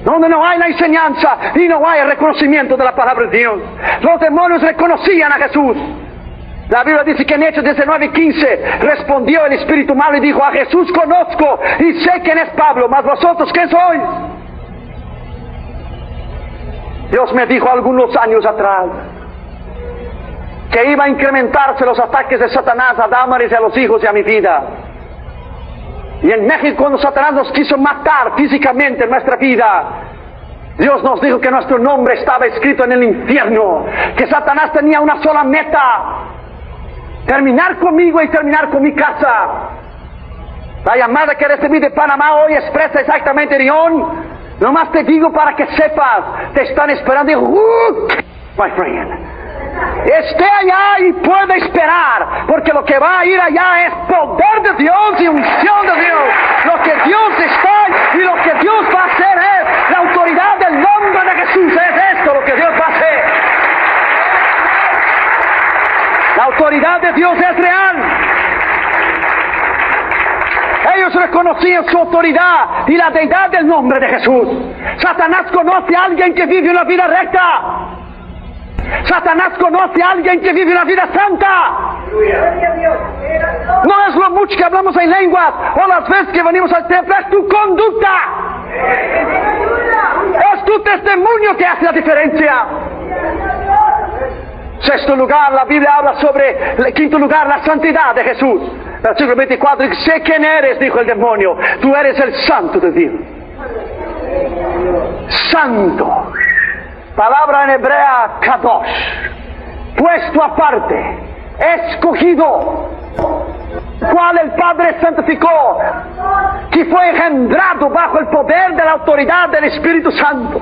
Speaker 1: donde no hay la enseñanza y no hay el reconocimiento de la palabra de Dios. Los demonios reconocían a Jesús. La Biblia dice que en Hechos 19:15 respondió el espíritu malo y dijo: a Jesús conozco y sé quién es Pablo, mas vosotros ¿quién sois? Dios me dijo algunos años atrás que iba a incrementarse los ataques de Satanás a Damaris y a los hijos y a mi vida. Y en México, cuando Satanás nos quiso matar físicamente en nuestra vida, Dios nos dijo que nuestro nombre estaba escrito en el infierno, que Satanás tenía una sola meta: terminar conmigo y terminar con mi casa. La llamada que recibí de Panamá hoy expresa exactamente, León, nomás te digo para que sepas, te están esperando. My friend, esté allá y puede esperar, porque lo que va a ir allá es poder de Dios y unción de Dios. Lo que Dios está y lo que Dios va a hacer es la autoridad del nombre de Jesús. Es esto lo que Dios va a hacer. La autoridad de Dios es real. Ellos reconocían su autoridad y la deidad del nombre de Jesús. Satanás conoce a alguien que vive una vida recta. Satanás conoce a alguien que vive una vida santa. No es lo mucho que hablamos en lenguas o las veces que venimos al templo, es tu conducta. Es tu testimonio. demonio que hace la diferencia. Sexto lugar, la Biblia habla sobre, en quinto lugar, la santidad de Jesús. Versículo 24, sé quién eres, dijo el demonio, tú eres el santo de Dios. Santo, palabra en hebrea kadosh, puesto aparte, escogido, cual el Padre santificó, que fue engendrado bajo el poder de la autoridad del Espíritu Santo,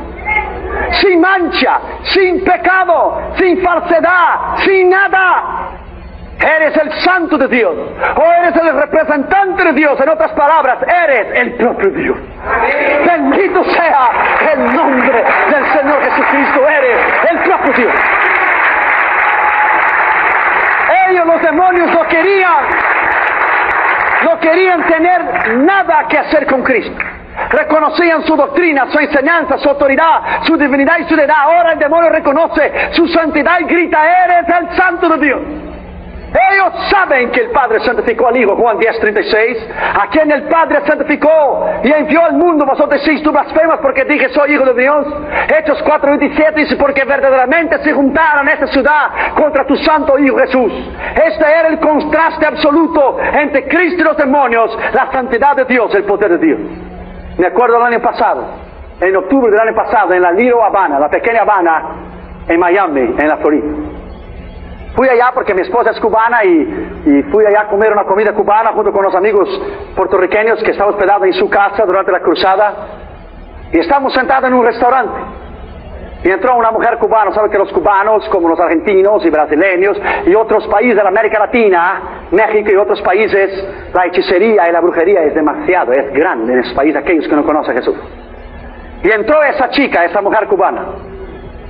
Speaker 1: sin mancha, sin pecado, sin falsedad, sin nada. Eres el santo de Dios, o eres el representante de Dios. En otras palabras, eres el propio Dios. Bendito sea el nombre del Señor Jesucristo. Eres el propio Dios. Ellos, los demonios, no querían tener nada que hacer con Cristo. Reconocían su doctrina, su enseñanza, su autoridad, su divinidad y su deidad. Ahora el demonio reconoce su santidad y grita, eres el santo de Dios. Ellos saben que el Padre santificó al Hijo, Juan 10:36, a quien el Padre santificó y envió al mundo. Vosotros decís, tú blasfemas porque dije soy Hijo de Dios. Hechos 4:27 dice, porque verdaderamente se juntaron esta ciudad contra tu santo Hijo Jesús. Este era el contraste absoluto entre Cristo y los demonios, la santidad de Dios, el poder de Dios. Me acuerdo el año pasado, en octubre del año pasado, en la Little Havana, la pequeña Habana, en Miami, en la Florida. Fui allá porque mi esposa es cubana y fui allá a comer una comida cubana junto con los amigos puertorriqueños que estaban hospedados en su casa durante la cruzada. Y estábamos sentados en un restaurante. Y entró una mujer cubana. Saben que los cubanos, como los argentinos y brasileños y otros países de la América Latina, México y otros países, la hechicería y la brujería es demasiado, es grande en esos países, aquellos que no conocen a Jesús. Y entró esa chica, esa mujer cubana.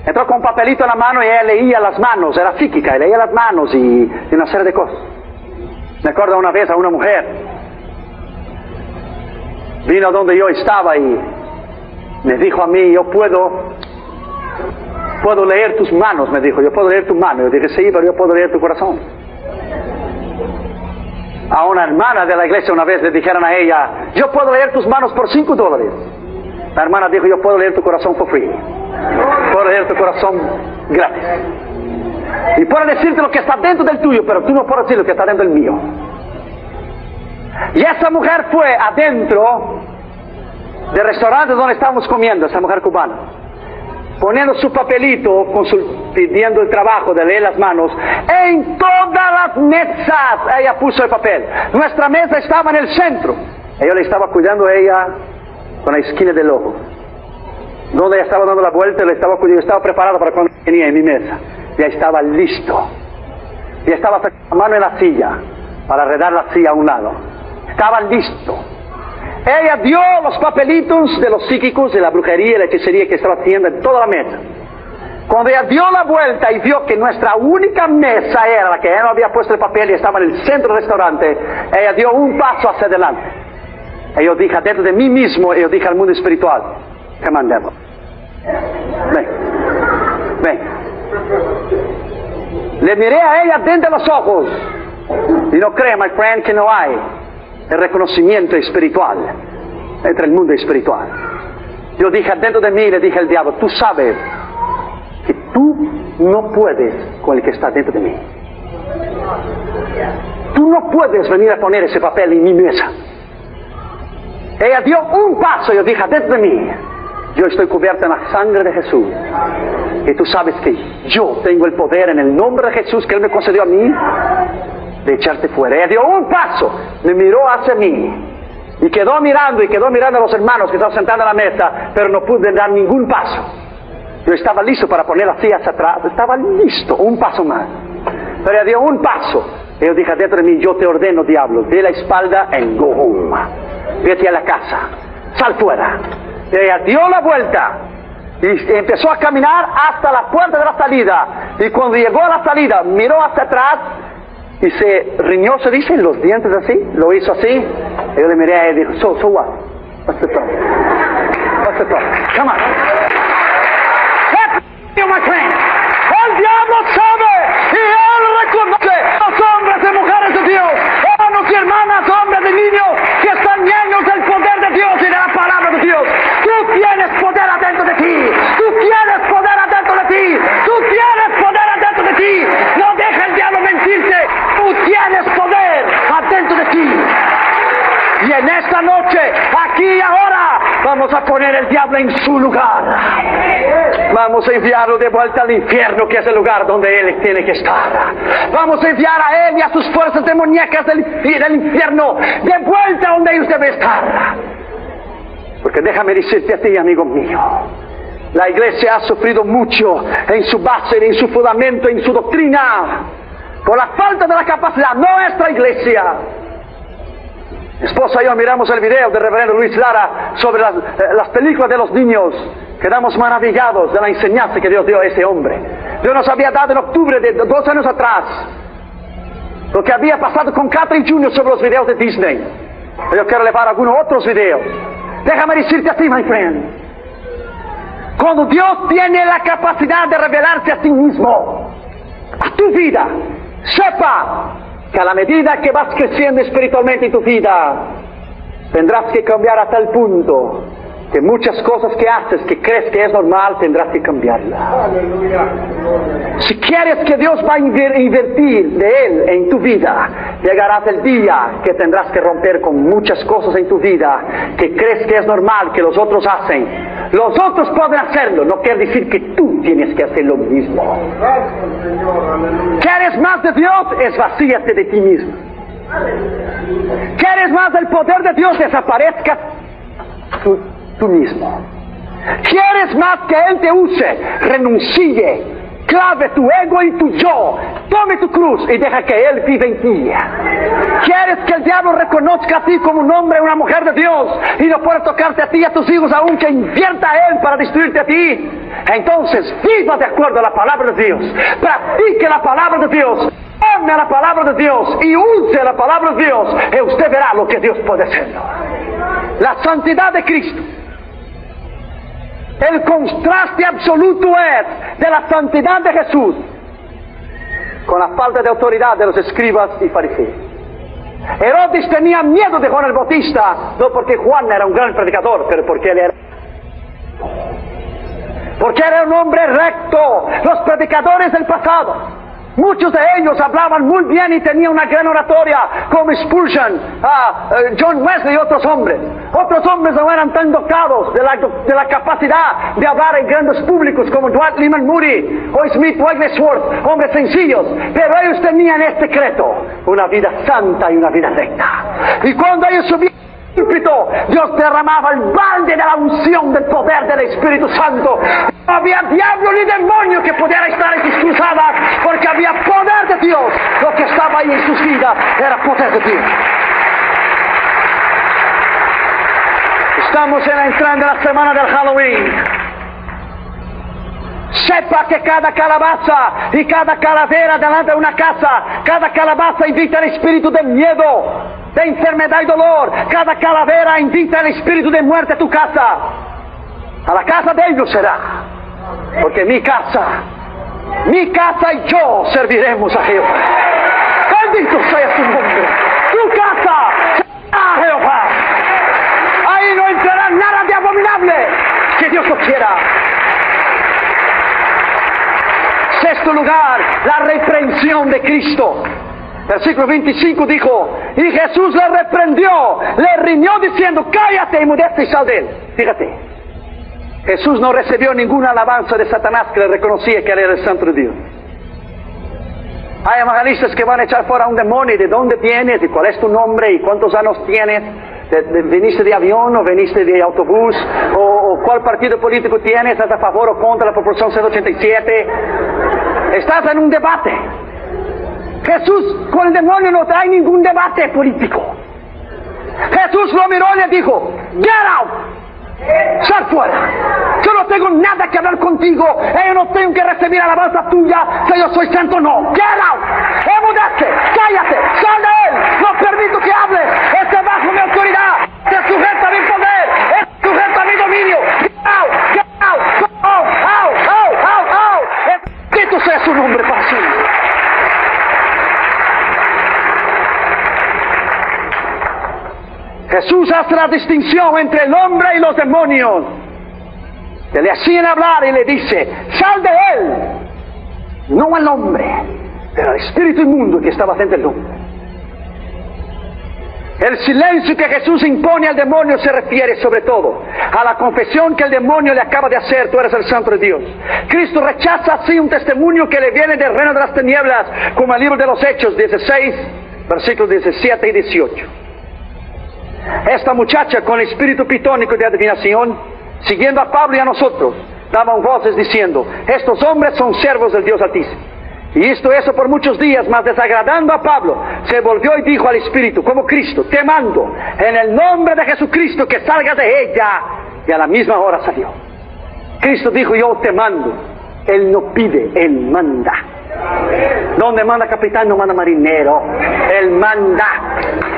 Speaker 1: Entró con un papelito en la mano y ella leía las manos, era psíquica, y leía las manos y una serie de cosas. Me acuerdo una vez a una mujer, vino donde yo estaba y me dijo a mí, yo puedo leer tus manos, me dijo, yo puedo leer tu mano. Yo dije, sí, pero yo puedo leer tu corazón. A una hermana de la iglesia una vez le dijeron a ella, yo puedo leer tus manos por $5. La hermana dijo, yo puedo leer tu corazón for free. Puedo leer tu corazón gratis. Y puedo decirte lo que está dentro del tuyo, pero tú no puedes decir lo que está dentro del mío. Y esa mujer fue adentro del restaurante donde estábamos comiendo, esa mujer cubana, poniendo su papelito, pidiendo el trabajo de leer las manos. En todas las mesas ella puso el papel. Nuestra mesa estaba en el centro. Yo le estaba cuidando a ella con la esquina del ojo. Donde ella estaba dando la vuelta, le estaba cuidando. Yo estaba preparado para cuando venía en mi mesa. Ya estaba listo. Ya estaba con la mano en la silla para arredar la silla a un lado. Estaba listo. Ella dio los papelitos de los psíquicos, de la brujería y la hechicería que estaba haciendo en toda la mesa. Cuando ella dio la vuelta y vio que nuestra única mesa era la que ella no había puesto el papel y estaba en el centro del restaurante, ella dio un paso hacia adelante. Y yo dije, dentro de mí mismo, yo dije al mundo espiritual, come on, devil. Ven, ven. Le miré a ella dentro de los ojos. Y no cree, my friend, que no hay el reconocimiento espiritual entre el mundo espiritual. Yo dije dentro de mí, le dije al diablo, tú sabes que tú no puedes con el que está dentro de mí. Tú no puedes venir a poner ese papel en mi mesa. Ella dio un paso, yo dije dentro de mí, yo estoy cubierta en la sangre de Jesús. Y tú sabes que yo tengo el poder en el nombre de Jesús que Él me concedió a mí de echarte fuera. Ella dio un paso, me miró hacia mí y quedó mirando a los hermanos que estaban sentados en la mesa, pero no pude dar ningún paso. Yo estaba listo para poner la silla hacia atrás, estaba listo, un paso más. Pero ella dio un paso. Y yo dije dentro de mí, yo te ordeno, diablo, de la espalda and go home. Vete a la casa, sal fuera. Y ella dio la vuelta y empezó a caminar hasta la puerta de la salida. Y cuando llegó a la salida, miró hacia atrás y se riñó, se dice, los dientes así, lo hizo así. Y yo le miré a él y dijo, so what? What's the problem? What's the problem? Come on. That's my friend. El diablo sabe y él reconoce los hombres y mujeres de Dios, hermanos y hermanas, hombres y niños que están llenos del poder de Dios y de la palabra de Dios. Tú tienes poder adentro de ti. Tú poner el diablo en su lugar. Vamos a enviarlo de vuelta al infierno, que es el lugar donde él tiene que estar. Vamos a enviar a él y a sus fuerzas demoníacas del infierno de vuelta donde ellos deben estar. Porque déjame decirte a ti, amigo mío, la iglesia ha sufrido mucho en su base, en su fundamento, en su doctrina, por la falta de la capacidad. Nuestra iglesia. Mi esposa y yo miramos el video del reverendo Luis Lara sobre las películas de los niños. Quedamos maravillados de la enseñanza que Dios dio a ese hombre. Dios nos había dado en octubre de 2 años atrás lo que había pasado con Catherine Jr. sobre los videos de Disney. Yo quiero llevar algunos otros videos. Déjame decirte a ti, my friend, cuando Dios tiene la capacidad de revelarse a ti mismo, a tu vida, sepa que a la medida que vas creciendo espiritualmente en tu vida, tendrás que cambiar a tal punto que muchas cosas que haces, que crees que es normal, tendrás que cambiarlas. Si quieres que Dios va a invertir de Él en tu vida, llegarás el día que tendrás que romper con muchas cosas en tu vida que crees que es normal, que los otros hacen. Los otros pueden hacerlo, no quiere decir que tú tienes que hacer lo mismo. ¿Quieres más de Dios? Esvacíate de ti mismo. ¿Quieres más del poder de Dios? Desaparezca tú mismo. ¿Quieres más que Él te use? Renuncie, clave tu ego y tu yo, tome tu cruz y deja que Él viva en ti. ¿Quieres que el diablo reconozca a ti como un hombre o una mujer de Dios y no pueda tocarte a ti y a tus hijos aunque invierta a Él para destruirte a ti? Entonces viva de acuerdo a la palabra de Dios, practique la palabra de Dios, ame a la palabra de Dios y use la palabra de Dios, y usted verá lo que Dios puede hacer. La santidad de Cristo, el contraste absoluto es de la santidad de Jesús con la falta de autoridad de los escribas y fariseos. Herodes tenía miedo de Juan el Bautista, no porque Juan era un gran predicador, pero porque él era un hombre recto. Los predicadores del pasado, muchos de ellos hablaban muy bien y tenían una gran oratoria, como Spurgeon, John Wesley y otros hombres. Otros hombres no eran tan dotados de la capacidad de hablar en grandes públicos como Dwight Lyman Moody o Smith Wigglesworth, hombres sencillos, pero ellos tenían este secreto: una vida santa y una vida recta. Y cuando ellos subían al púlpito, Dios derramaba el balde de la unción del poder del Espíritu Santo. No había diablo ni demonio que pudiera estar en sus cruzadas, porque había poder de Dios. Lo que estaba ahí en sus vidas era poder de Dios. Estamos entrando en la semana del Halloween. Sepa que cada calabaza y cada calavera delante de una casa, cada calabaza invita al espíritu de miedo, de enfermedad y dolor. Cada calavera invita al espíritu de muerte a tu casa. A la casa de ellos será. Porque mi casa y yo serviremos a Jehová. Bendito sea su nombre. Tu casa será a Jehová. Ahí no entrará nada de abominable, que Dios lo quiera. Sexto lugar, la reprensión de Cristo. Versículo 25 dijo: y Jesús le reprendió, le riñó diciendo: cállate, enmudece y sal de él. Fíjate, Jesús no recibió ninguna alabanza de Satanás, que le reconocía que él era el santo de Dios. Hay evangelistas que van a echar fuera a un demonio: ¿de dónde vienes? ¿Y cuál es tu nombre? ¿Y cuántos años tienes? ¿Veniste de avión o veniste de autobús? ¿O cuál partido político tienes? ¿Estás a favor o contra la proporción 187? Estás en un debate. Jesús con el demonio no trae ningún debate político. Jesús lo miró y le dijo: get out, sal fuera. Yo no tengo nada que hablar contigo. Yo no tengo que recibir alabanza tuya si yo soy santo. No, get out, emudece, cállate, sal de él. No permito que hables. Está bajo mi autoridad, se sujeta a mi poder, es sujeta a mi dominio. Get out, get out, go out, out, out, out, out. Bendito sea su nombre para siempre. Jesús hace la distinción entre el hombre y los demonios. Que le hacían hablar y le dice: sal de él. No al hombre, pero al espíritu inmundo que estaba dentro del hombre. El silencio que Jesús impone al demonio se refiere sobre todo a la confesión que el demonio le acaba de hacer: tú eres el Santo de Dios. Cristo rechaza así un testimonio que le viene del reino de las tinieblas, como el libro de los Hechos 16, versículos 17 y 18. Esta muchacha con el espíritu pitónico de adivinación, siguiendo a Pablo y a nosotros, daban voces diciendo: estos hombres son siervos del Dios Altísimo. Y hizo eso por muchos días, mas desagradando a Pablo, se volvió y dijo al espíritu, como Cristo: te mando en el nombre de Jesucristo que salgas de ella. Y a la misma hora salió. Cristo dijo: yo te mando. Él no pide, Él manda. Donde manda capitán no manda marinero. Él manda.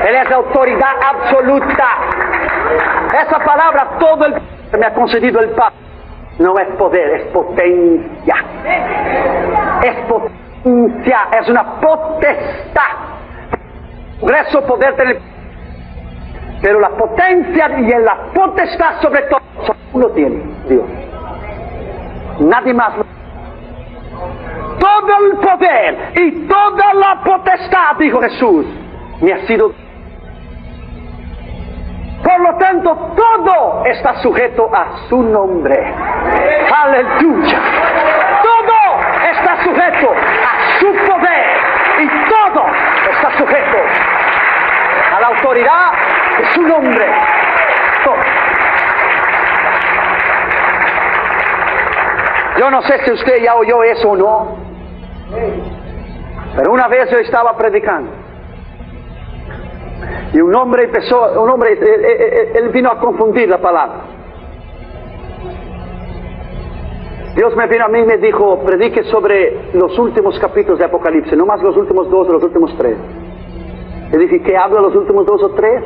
Speaker 1: Él es autoridad absoluta. Esa palabra, todo el que me ha concedido el Padre, no es poder, es potencia. Es potencia, es una potestad. Congreso poder tener, pero la potencia y la potestad sobre todo solo uno tiene, Dios. Nadie más. Todo el poder y toda la potestad, dijo Jesús, me ha sido. Por lo tanto, todo está sujeto a su nombre. Aleluya. Todo está sujeto a su poder y todo está sujeto a la autoridad de su nombre. Todo. Yo no sé si usted ya oyó eso o no, pero una vez yo estaba predicando y un hombre él vino a confundir la palabra. Dios me vino a mí y me dijo: predique sobre los últimos capítulos de Apocalipsis, no más los últimos 2 o los últimos 3. Le dije: ¿qué habla los últimos 2 o 3?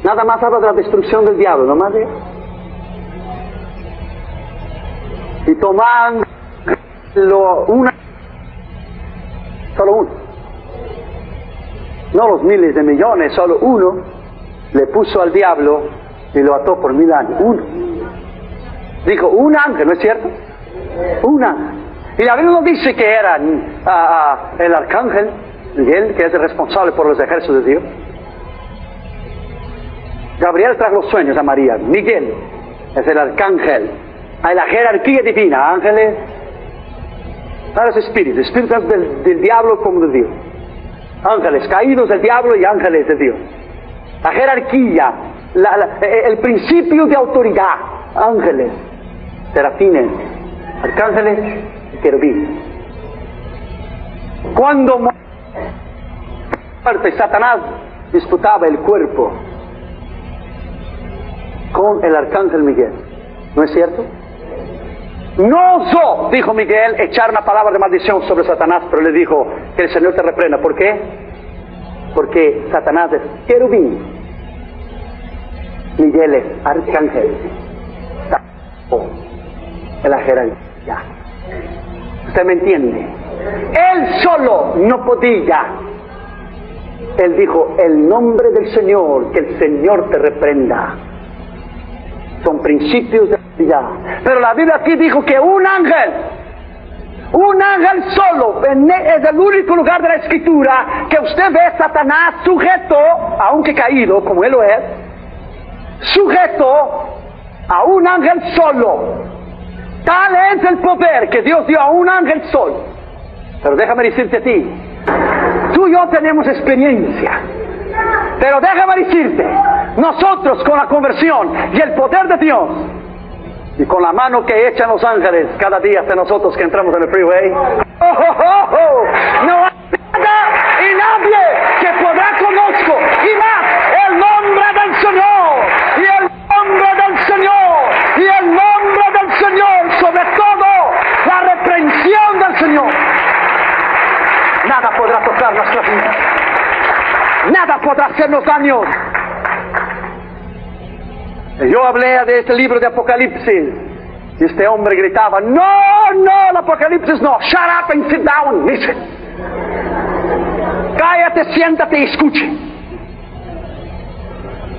Speaker 1: Nada más habla de la destrucción del diablo, no más de eso. Y tomando solo uno, no los miles de millones, solo uno, le puso al diablo y lo ató por 1000 años. Uno. Dijo: un ángel, ¿no es cierto? Un ángel. Y la Biblia no dice que era el arcángel Miguel, que es el responsable por los ejércitos de Dios. Gabriel trajo los sueños a María. Miguel es el arcángel. Hay la jerarquía divina: ángeles, tales espíritus del diablo como de Dios. Ángeles caídos del diablo y ángeles de Dios. La jerarquía, el principio de autoridad: ángeles, serafines, arcángeles y querubines. Cuando muerte, Satanás disputaba el cuerpo con el arcángel Miguel, ¿no es cierto? No osó, dijo Miguel, echar una palabra de maldición sobre Satanás, pero le dijo: que el Señor te reprenda. ¿Por qué? Porque Satanás es querubín, Miguel es arcángel. En la jerarquía. ¿Usted me entiende? Él solo no podía. Él dijo: el nombre del Señor, que el Señor te reprenda. Son principios de vida. Pero la Biblia aquí dijo que un ángel solo, es el único lugar de la Escritura que usted ve a Satanás sujeto, aunque caído, como él lo es, sujeto a un ángel solo. Tal es el poder que Dios dio a un ángel solo. Pero déjame decirte a ti, tú y yo tenemos experiencia. Pero déjame decirte, nosotros con la conversión y el poder de Dios, y con la mano que echan los ángeles cada día hacia nosotros que entramos en el freeway, no hay nada y nadie que podrá con nosotros, y más el nombre del Señor, y el nombre del Señor, y el nombre del Señor, sobre todo la reprensión del Señor. Nada podrá tocar nuestra vida. Nada podrá hacernos daño. Yo hablé de este libro de Apocalipsis y este hombre gritaba: no, el Apocalipsis no. Shut up and sit down, listen. Cállate, siéntate y escuche.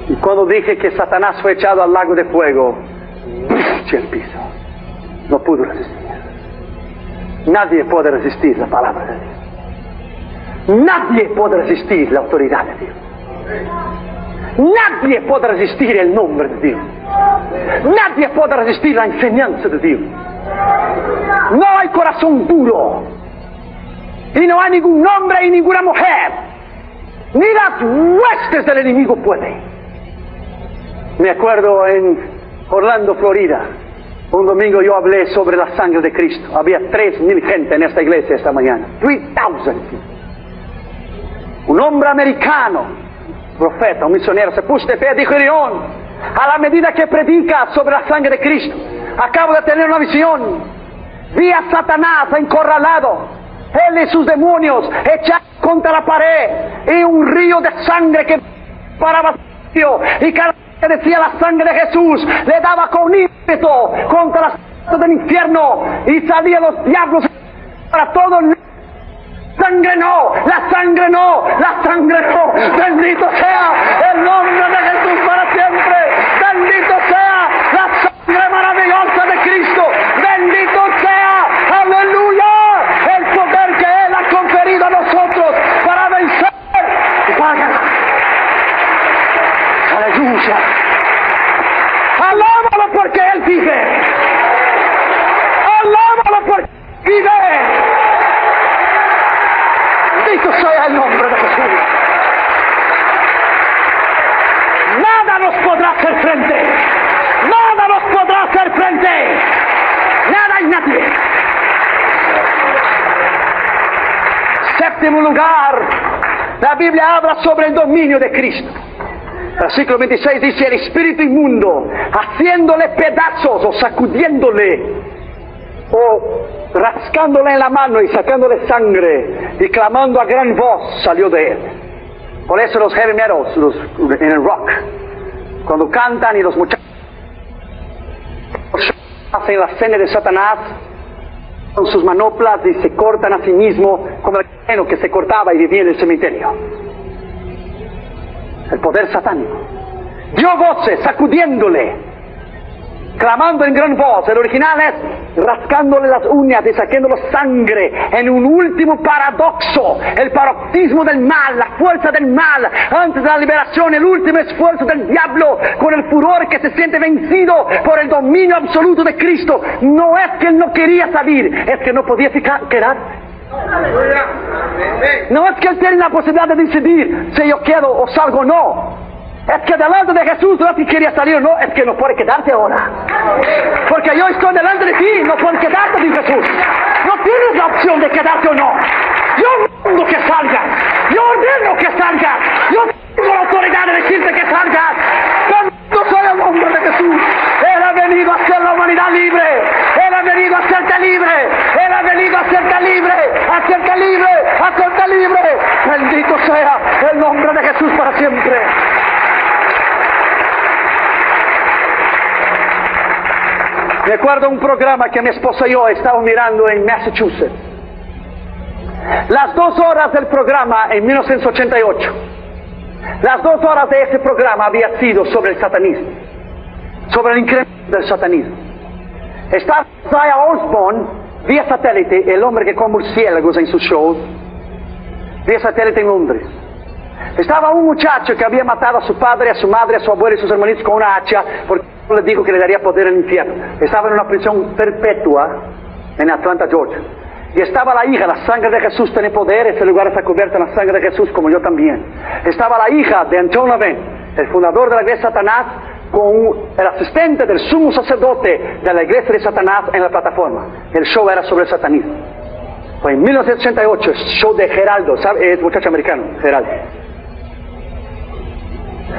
Speaker 1: Y cuando dije que Satanás fue echado al lago de fuego, el piso, no pudo resistir. Nadie puede resistir la palabra de Dios. Nadie puede resistir la autoridad de Dios. Nadie puede resistir el nombre de Dios. Nadie puede resistir la enseñanza de Dios. No hay corazón duro. Y no hay ningún hombre y ninguna mujer. Ni las huestes del enemigo pueden. Me acuerdo en Orlando, Florida. Un domingo yo hablé sobre la sangre de Cristo. Había 3,000 gente en esta iglesia esta mañana. 3,000. Un hombre americano, profeta, un misionero, se puso de pie y dijo: León, a la medida que predica sobre la sangre de Cristo, acabo de tener una visión. Vi a Satanás encorralado, él y sus demonios echados contra la pared, y un río de sangre que paraba y cada vez que decía la sangre de Jesús, le daba con ímpetu contra las puertas del infierno, y salían los diablos para todo. Sangre no, la sangre no, la sangre no. Bendito sea el nombre de Jesús para siempre. Bendito sea la sangre maravillosa de Cristo. Bendito sea, aleluya, el poder que Él ha conferido a nosotros para vencer y para ganar. Aleluya. Alábalo porque Él vive. Alábalo porque vive. Bendito sea el nombre de Jesús. Nada nos podrá hacer frente. Nada nos podrá hacer frente. Nada y nadie. Séptimo lugar, la Biblia habla sobre el dominio de Cristo. Versículo 26 dice: el espíritu inmundo, haciéndole pedazos o sacudiéndole o rascándole en la mano y sacándole sangre y clamando a gran voz, salió de él. Por eso los heavy metals, en el rock, cuando cantan y los muchachos hacen la cena de Satanás con sus manoplas y se cortan a sí mismo como el cristiano que se cortaba y vivía en el cementerio. El poder satánico dio voces sacudiéndole, clamando en gran voz. El original es rascándole las uñas y sacándole sangre en un último paradoxo, el paroxismo del mal, la fuerza del mal antes de la liberación, el último esfuerzo del diablo con el furor que se siente vencido por el dominio absoluto de Cristo. No es que él no quería salir, es que no podía quedarse. No es que él tiene la posibilidad de decidir si yo quedo o salgo o no. Es que delante de Jesús no es que quería salir o no, es que no puede quedarte ahora. Porque yo estoy delante de ti, no puedes quedarte, dice Jesús. No tienes la opción de quedarte o no. Yo mando que salgas, yo ordeno que salgas, yo tengo la autoridad de decirte que salgas. Bendito sea el nombre de Jesús. Él ha venido a hacer la humanidad libre. Él ha venido a hacerte libre. Él ha venido a hacerte libre, a hacerte libre, a hacerte libre. Bendito sea el nombre de Jesús para siempre. Recuerdo un programa que mi esposa y yo estábamos mirando en Massachusetts. Las 2 horas del programa en 1988. Las 2 horas de ese programa había sido sobre el satanismo, sobre el incremento del satanismo. Estaba Isaiah Osborne vía satélite, el hombre que come murciélagos en sus shows, vía satélite en Londres. Estaba un muchacho que había matado a su padre, a su madre, a su abuelo y sus hermanitos con una hacha porque le dijo que le daría poder al infierno. Estaba en una prisión perpetua en Atlanta, Georgia. Y estaba la hija, la sangre de Jesús tiene poder, ese lugar está cubierto en la sangre de Jesús como yo también. Estaba la hija de Anton LaVey, el fundador de la iglesia de Satanás, con el asistente del sumo sacerdote de la iglesia de Satanás en la plataforma. El show era sobre el satanismo. Fue en 1988, el show de Geraldo, ¿sabe? Es muchacho americano, Geraldo.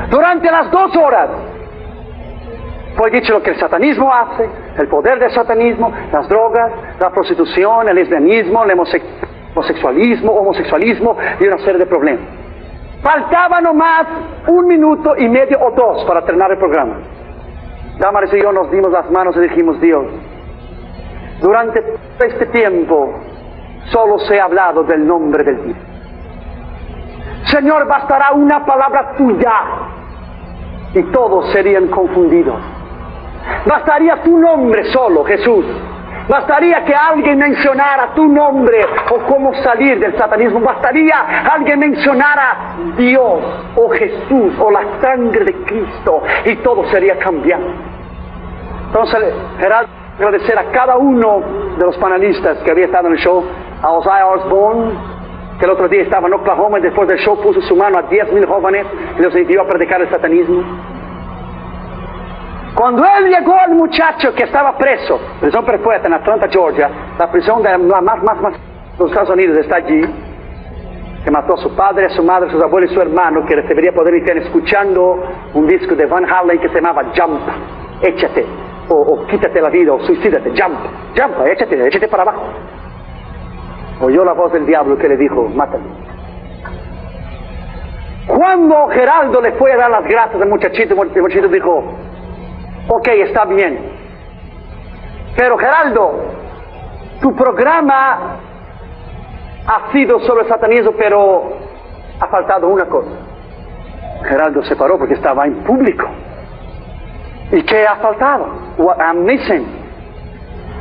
Speaker 1: Durante las 2 horas fue dicho lo que el satanismo hace, el poder del satanismo, las drogas, la prostitución, el lesbianismo, el homosexualismo y una serie de problemas. Faltaba nomás 1 minuto y medio o 2 para terminar el programa. Damaris y yo nos dimos las manos y dijimos: Dios, durante todo este tiempo solo se ha hablado del nombre del Dios. Señor, bastará una palabra tuya y todos serían confundidos. Bastaría tu nombre solo, Jesús, Bastaría que alguien mencionara tu nombre o cómo salir del satanismo. Bastaría alguien mencionara Dios o Jesús o la sangre de Cristo y todo sería cambiado. Entonces, Gerardo, agradecer a cada uno de los panelistas que había estado en el show, a Ozzy Osbourne, que el otro día estaba en Oklahoma y después del show puso su mano a 10,000 jóvenes y los envió a predicar el satanismo. Cuando él llegó al muchacho que estaba preso, prisión perpetua en Atlanta, Georgia, la prisión de la más de los Estados Unidos está allí, que mató a su padre, a su madre, a sus abuelos y su hermano, que debería poder estar escuchando un disco de Van Halen que se llamaba Jump, échate, o quítate la vida, o suicídate, jump, échate para abajo. Oyó la voz del diablo que le dijo, mátalo. Cuando Geraldo le fue a dar las gracias al muchachito, el muchachito dijo, ok, está bien. Pero Geraldo, tu programa ha sido sobre el satanismo, pero ha faltado una cosa. Geraldo se paró porque estaba en público. ¿Y qué ha faltado? What I'm missing.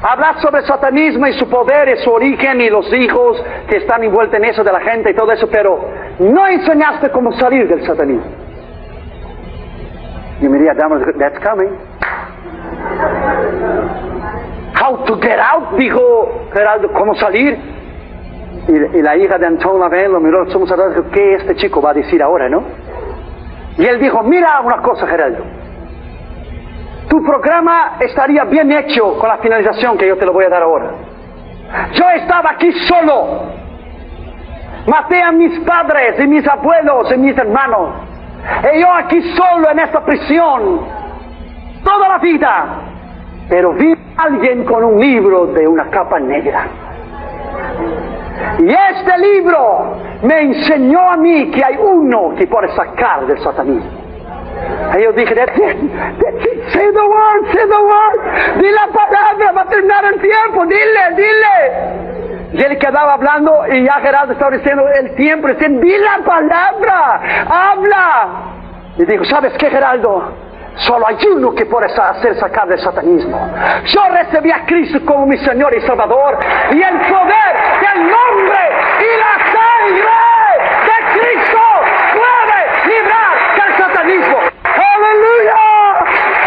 Speaker 1: Hablar sobre el satanismo y su poder y su origen y los hijos que están envueltos en eso de la gente y todo eso, pero no enseñaste cómo salir del satanismo. Y me diría, that's coming. How to get out, dijo Geraldo, ¿cómo salir? Y la hija de Anton Laverne lo miró, somos sacerdotes, dijo, ¿qué este chico va a decir ahora, no? Y él dijo, mira una cosa, Geraldo. Tu programa estaría bien hecho con la finalización que yo te lo voy a dar ahora. Yo estaba aquí solo. Maté a mis padres y mis abuelos y mis hermanos. Y yo aquí solo en esta prisión. Toda la vida. Pero vi a alguien con un libro de una capa negra. Y este libro me enseñó a mí que hay uno que puede sacar del satanismo. Y yo dije, that's it, say the word, di la palabra, va a terminar el tiempo, dile. Y él quedaba hablando y ya Geraldo estaba diciendo el tiempo, diciendo, di la palabra, habla. Y dijo, ¿sabes qué, Geraldo? Solo hay uno que puede hacer sacar del satanismo. Yo recibí a Cristo como mi Señor y Salvador, y el poder del nombre y la sangre de Cristo puede librar del satanismo. ¡Aleluya!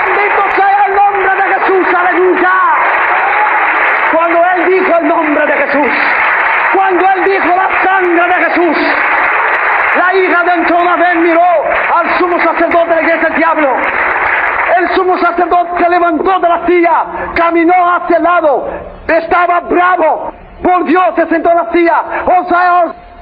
Speaker 1: Bendito sea el nombre de Jesús, aleluya. Cuando él dijo el nombre de Jesús, cuando él dijo la sangre de Jesús, la hija de Anton Laverne miró al sumo sacerdote de la iglesia del diablo. El sumo sacerdote se levantó de la silla, caminó hacia el lado, estaba bravo, volvió, se sentó en la silla. Ozzy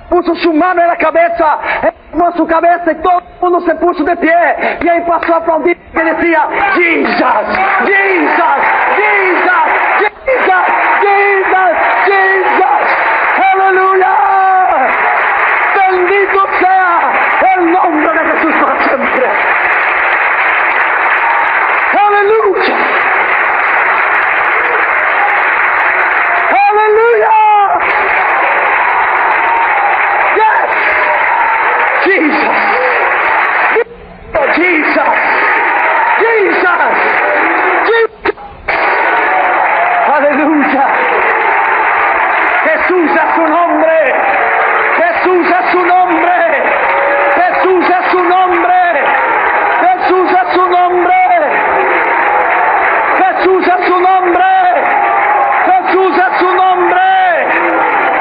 Speaker 1: puso su mano en la cabeza, en su cabeza y todo el mundo se puso de pie. Y ahí pasó a aplaudir que decía, Jesus, Jesus, Jesus, Jesus, Jesus, Jesus, aleluya. Bendito sea el nombre de Jesús para siempre. Aleluya. Aleluya. Yes. Jesus. Jesus. Jesus. Jesus. Aleluya. Jesús es su nombre. Jesús es su nombre. Jesús es su nombre. Jesús es su nombre. Jesús es su nombre. Jesús es su nombre.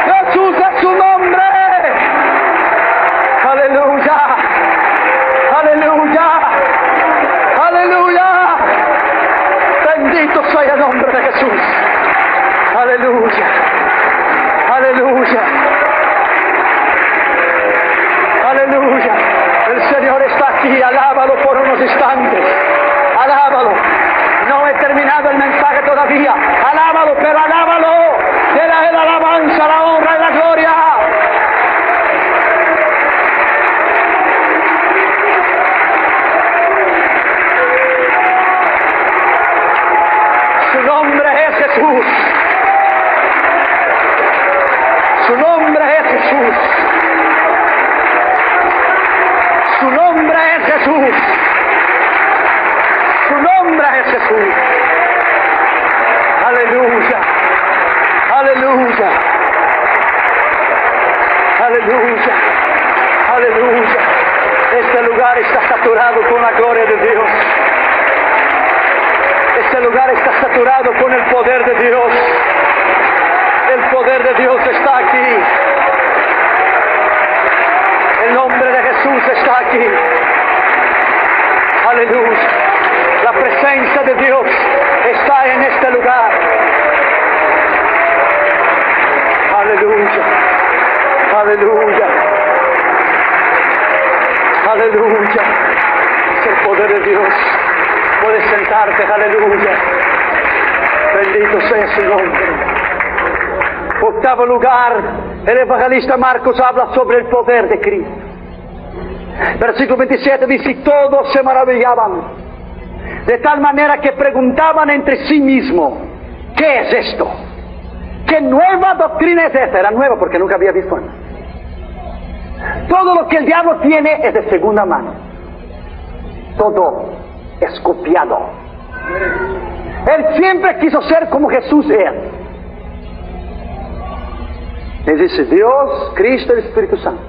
Speaker 1: Jesús es su nombre. Aleluya. Aleluya. Aleluya. Bendito sea el nombre de Jesús. Aleluya. Aleluya. Aleluya. El Señor está aquí. Alábalo por unos instantes. Alábalo. No he terminado el mensaje todavía. Alábalo, pero alábalo. Dele la alabanza, la honra y la gloria. Su nombre es Jesús. Su nombre es Jesús. Su nombre es Jesús. Su nombre es Jesús. Aleluya. Aleluya. Aleluya. Este lugar está saturado con la gloria de Dios. Este lugar está saturado con el poder de Dios. El poder de Dios está aquí. El nombre de Jesús está aquí. Aleluya. La presencia de Dios está en este lugar. Aleluya. Aleluya. Aleluya. Es el poder de Dios. Puedes sentarte. Aleluya. Bendito sea su nombre. Octavo lugar, el evangelista Marcos habla sobre el poder de Cristo. Versículo 27 dice: todos se maravillaban, de tal manera que preguntaban entre sí mismos: ¿qué es esto? ¿Qué nueva doctrina es esta? Era nueva porque nunca había visto antes. Todo lo que el diablo tiene es de segunda mano. Todo es copiado. Él siempre quiso ser como Jesús es. Él dice: Dios, Cristo y el Espíritu Santo.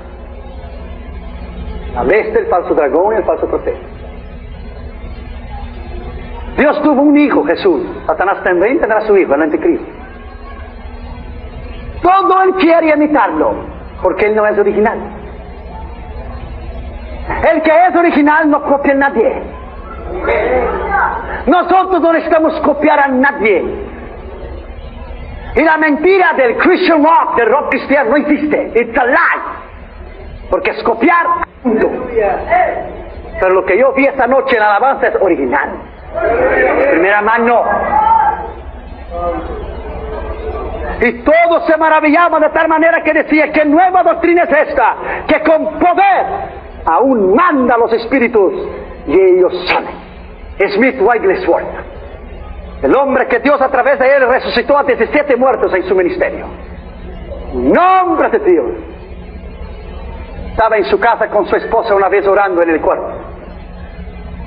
Speaker 1: La bestia, el falso dragón y el falso profeta. Dios tuvo un hijo, Jesús. Satanás también tendrá su hijo, el anticristo. Todo él quiere imitarlo, porque él no es original. El que es original no copia a nadie. Nosotros no necesitamos copiar a nadie. Y la mentira del Christian rock, del rock cristiano, no existe. It's a lie. Porque es copiar. Pero lo que yo vi esta noche en la alabanza es original. Primera mano. Y todos se maravillaban de tal manera que decía: ¿qué nueva doctrina es esta? Que con poder aún manda a los espíritus y ellos salen. Smith Wigglesworth, el hombre que Dios a través de él resucitó a 17 muertos en su ministerio. Nombre de Dios. Estaba en su casa con su esposa una vez orando en el cuarto.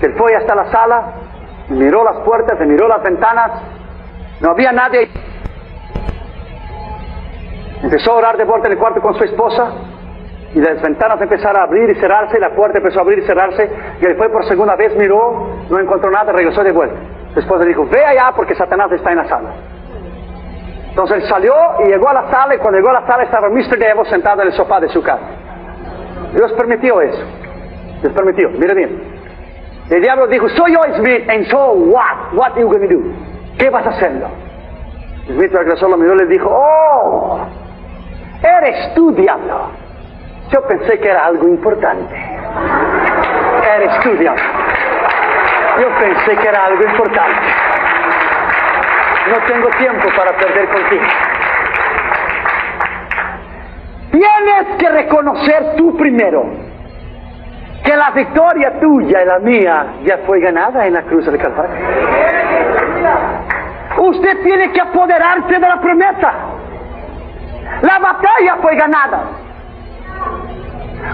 Speaker 1: Él fue hasta la sala, miró las puertas, miró las ventanas, no había nadie. Empezó a orar de vuelta en el cuarto con su esposa, y las ventanas empezaron a abrir y cerrarse, y la puerta empezó a abrir y cerrarse, y él fue por segunda vez, miró, no encontró nada, regresó de vuelta. Su esposa dijo: ve allá porque Satanás está en la sala. Entonces él salió y llegó a la sala, y cuando llegó a la sala estaba Mr. Devil sentado en el sofá de su casa. Dios permitió eso. Dios permitió, mire bien. El diablo dijo: soy yo, Smith, and so what? What are you going to do? ¿Qué vas a hacerlo? Smith regresó, lo miró y le dijo: oh, eres tú, diablo. Yo pensé que era algo importante. Eres tú, diablo. Yo pensé que era algo importante. No tengo tiempo para perder contigo. Tienes que reconocer tú primero que la victoria tuya y la mía ya fue ganada en la cruz del Calvario. Usted tiene que apoderarse de la promesa. La batalla fue ganada.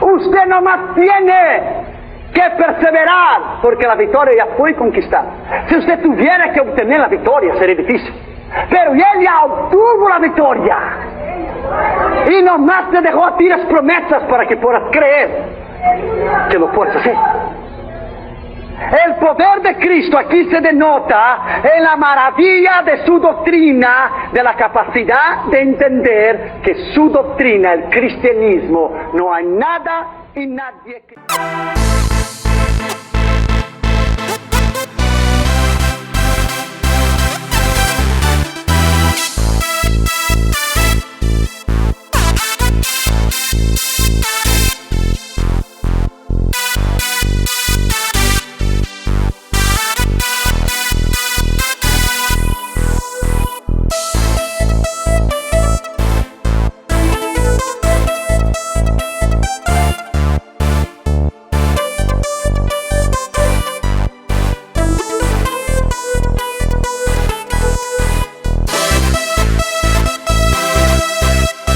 Speaker 1: Usted nomás tiene que perseverar, porque la victoria ya fue conquistada. Si usted tuviera que obtener la victoria, sería difícil. Pero él ya obtuvo la victoria. Y nomás te dejó a ti las promesas para que puedas creer que lo puedes hacer. El poder de Cristo aquí se denota en la maravilla de su doctrina, de la capacidad de entender que su doctrina, el cristianismo, no hay nada y nadie que...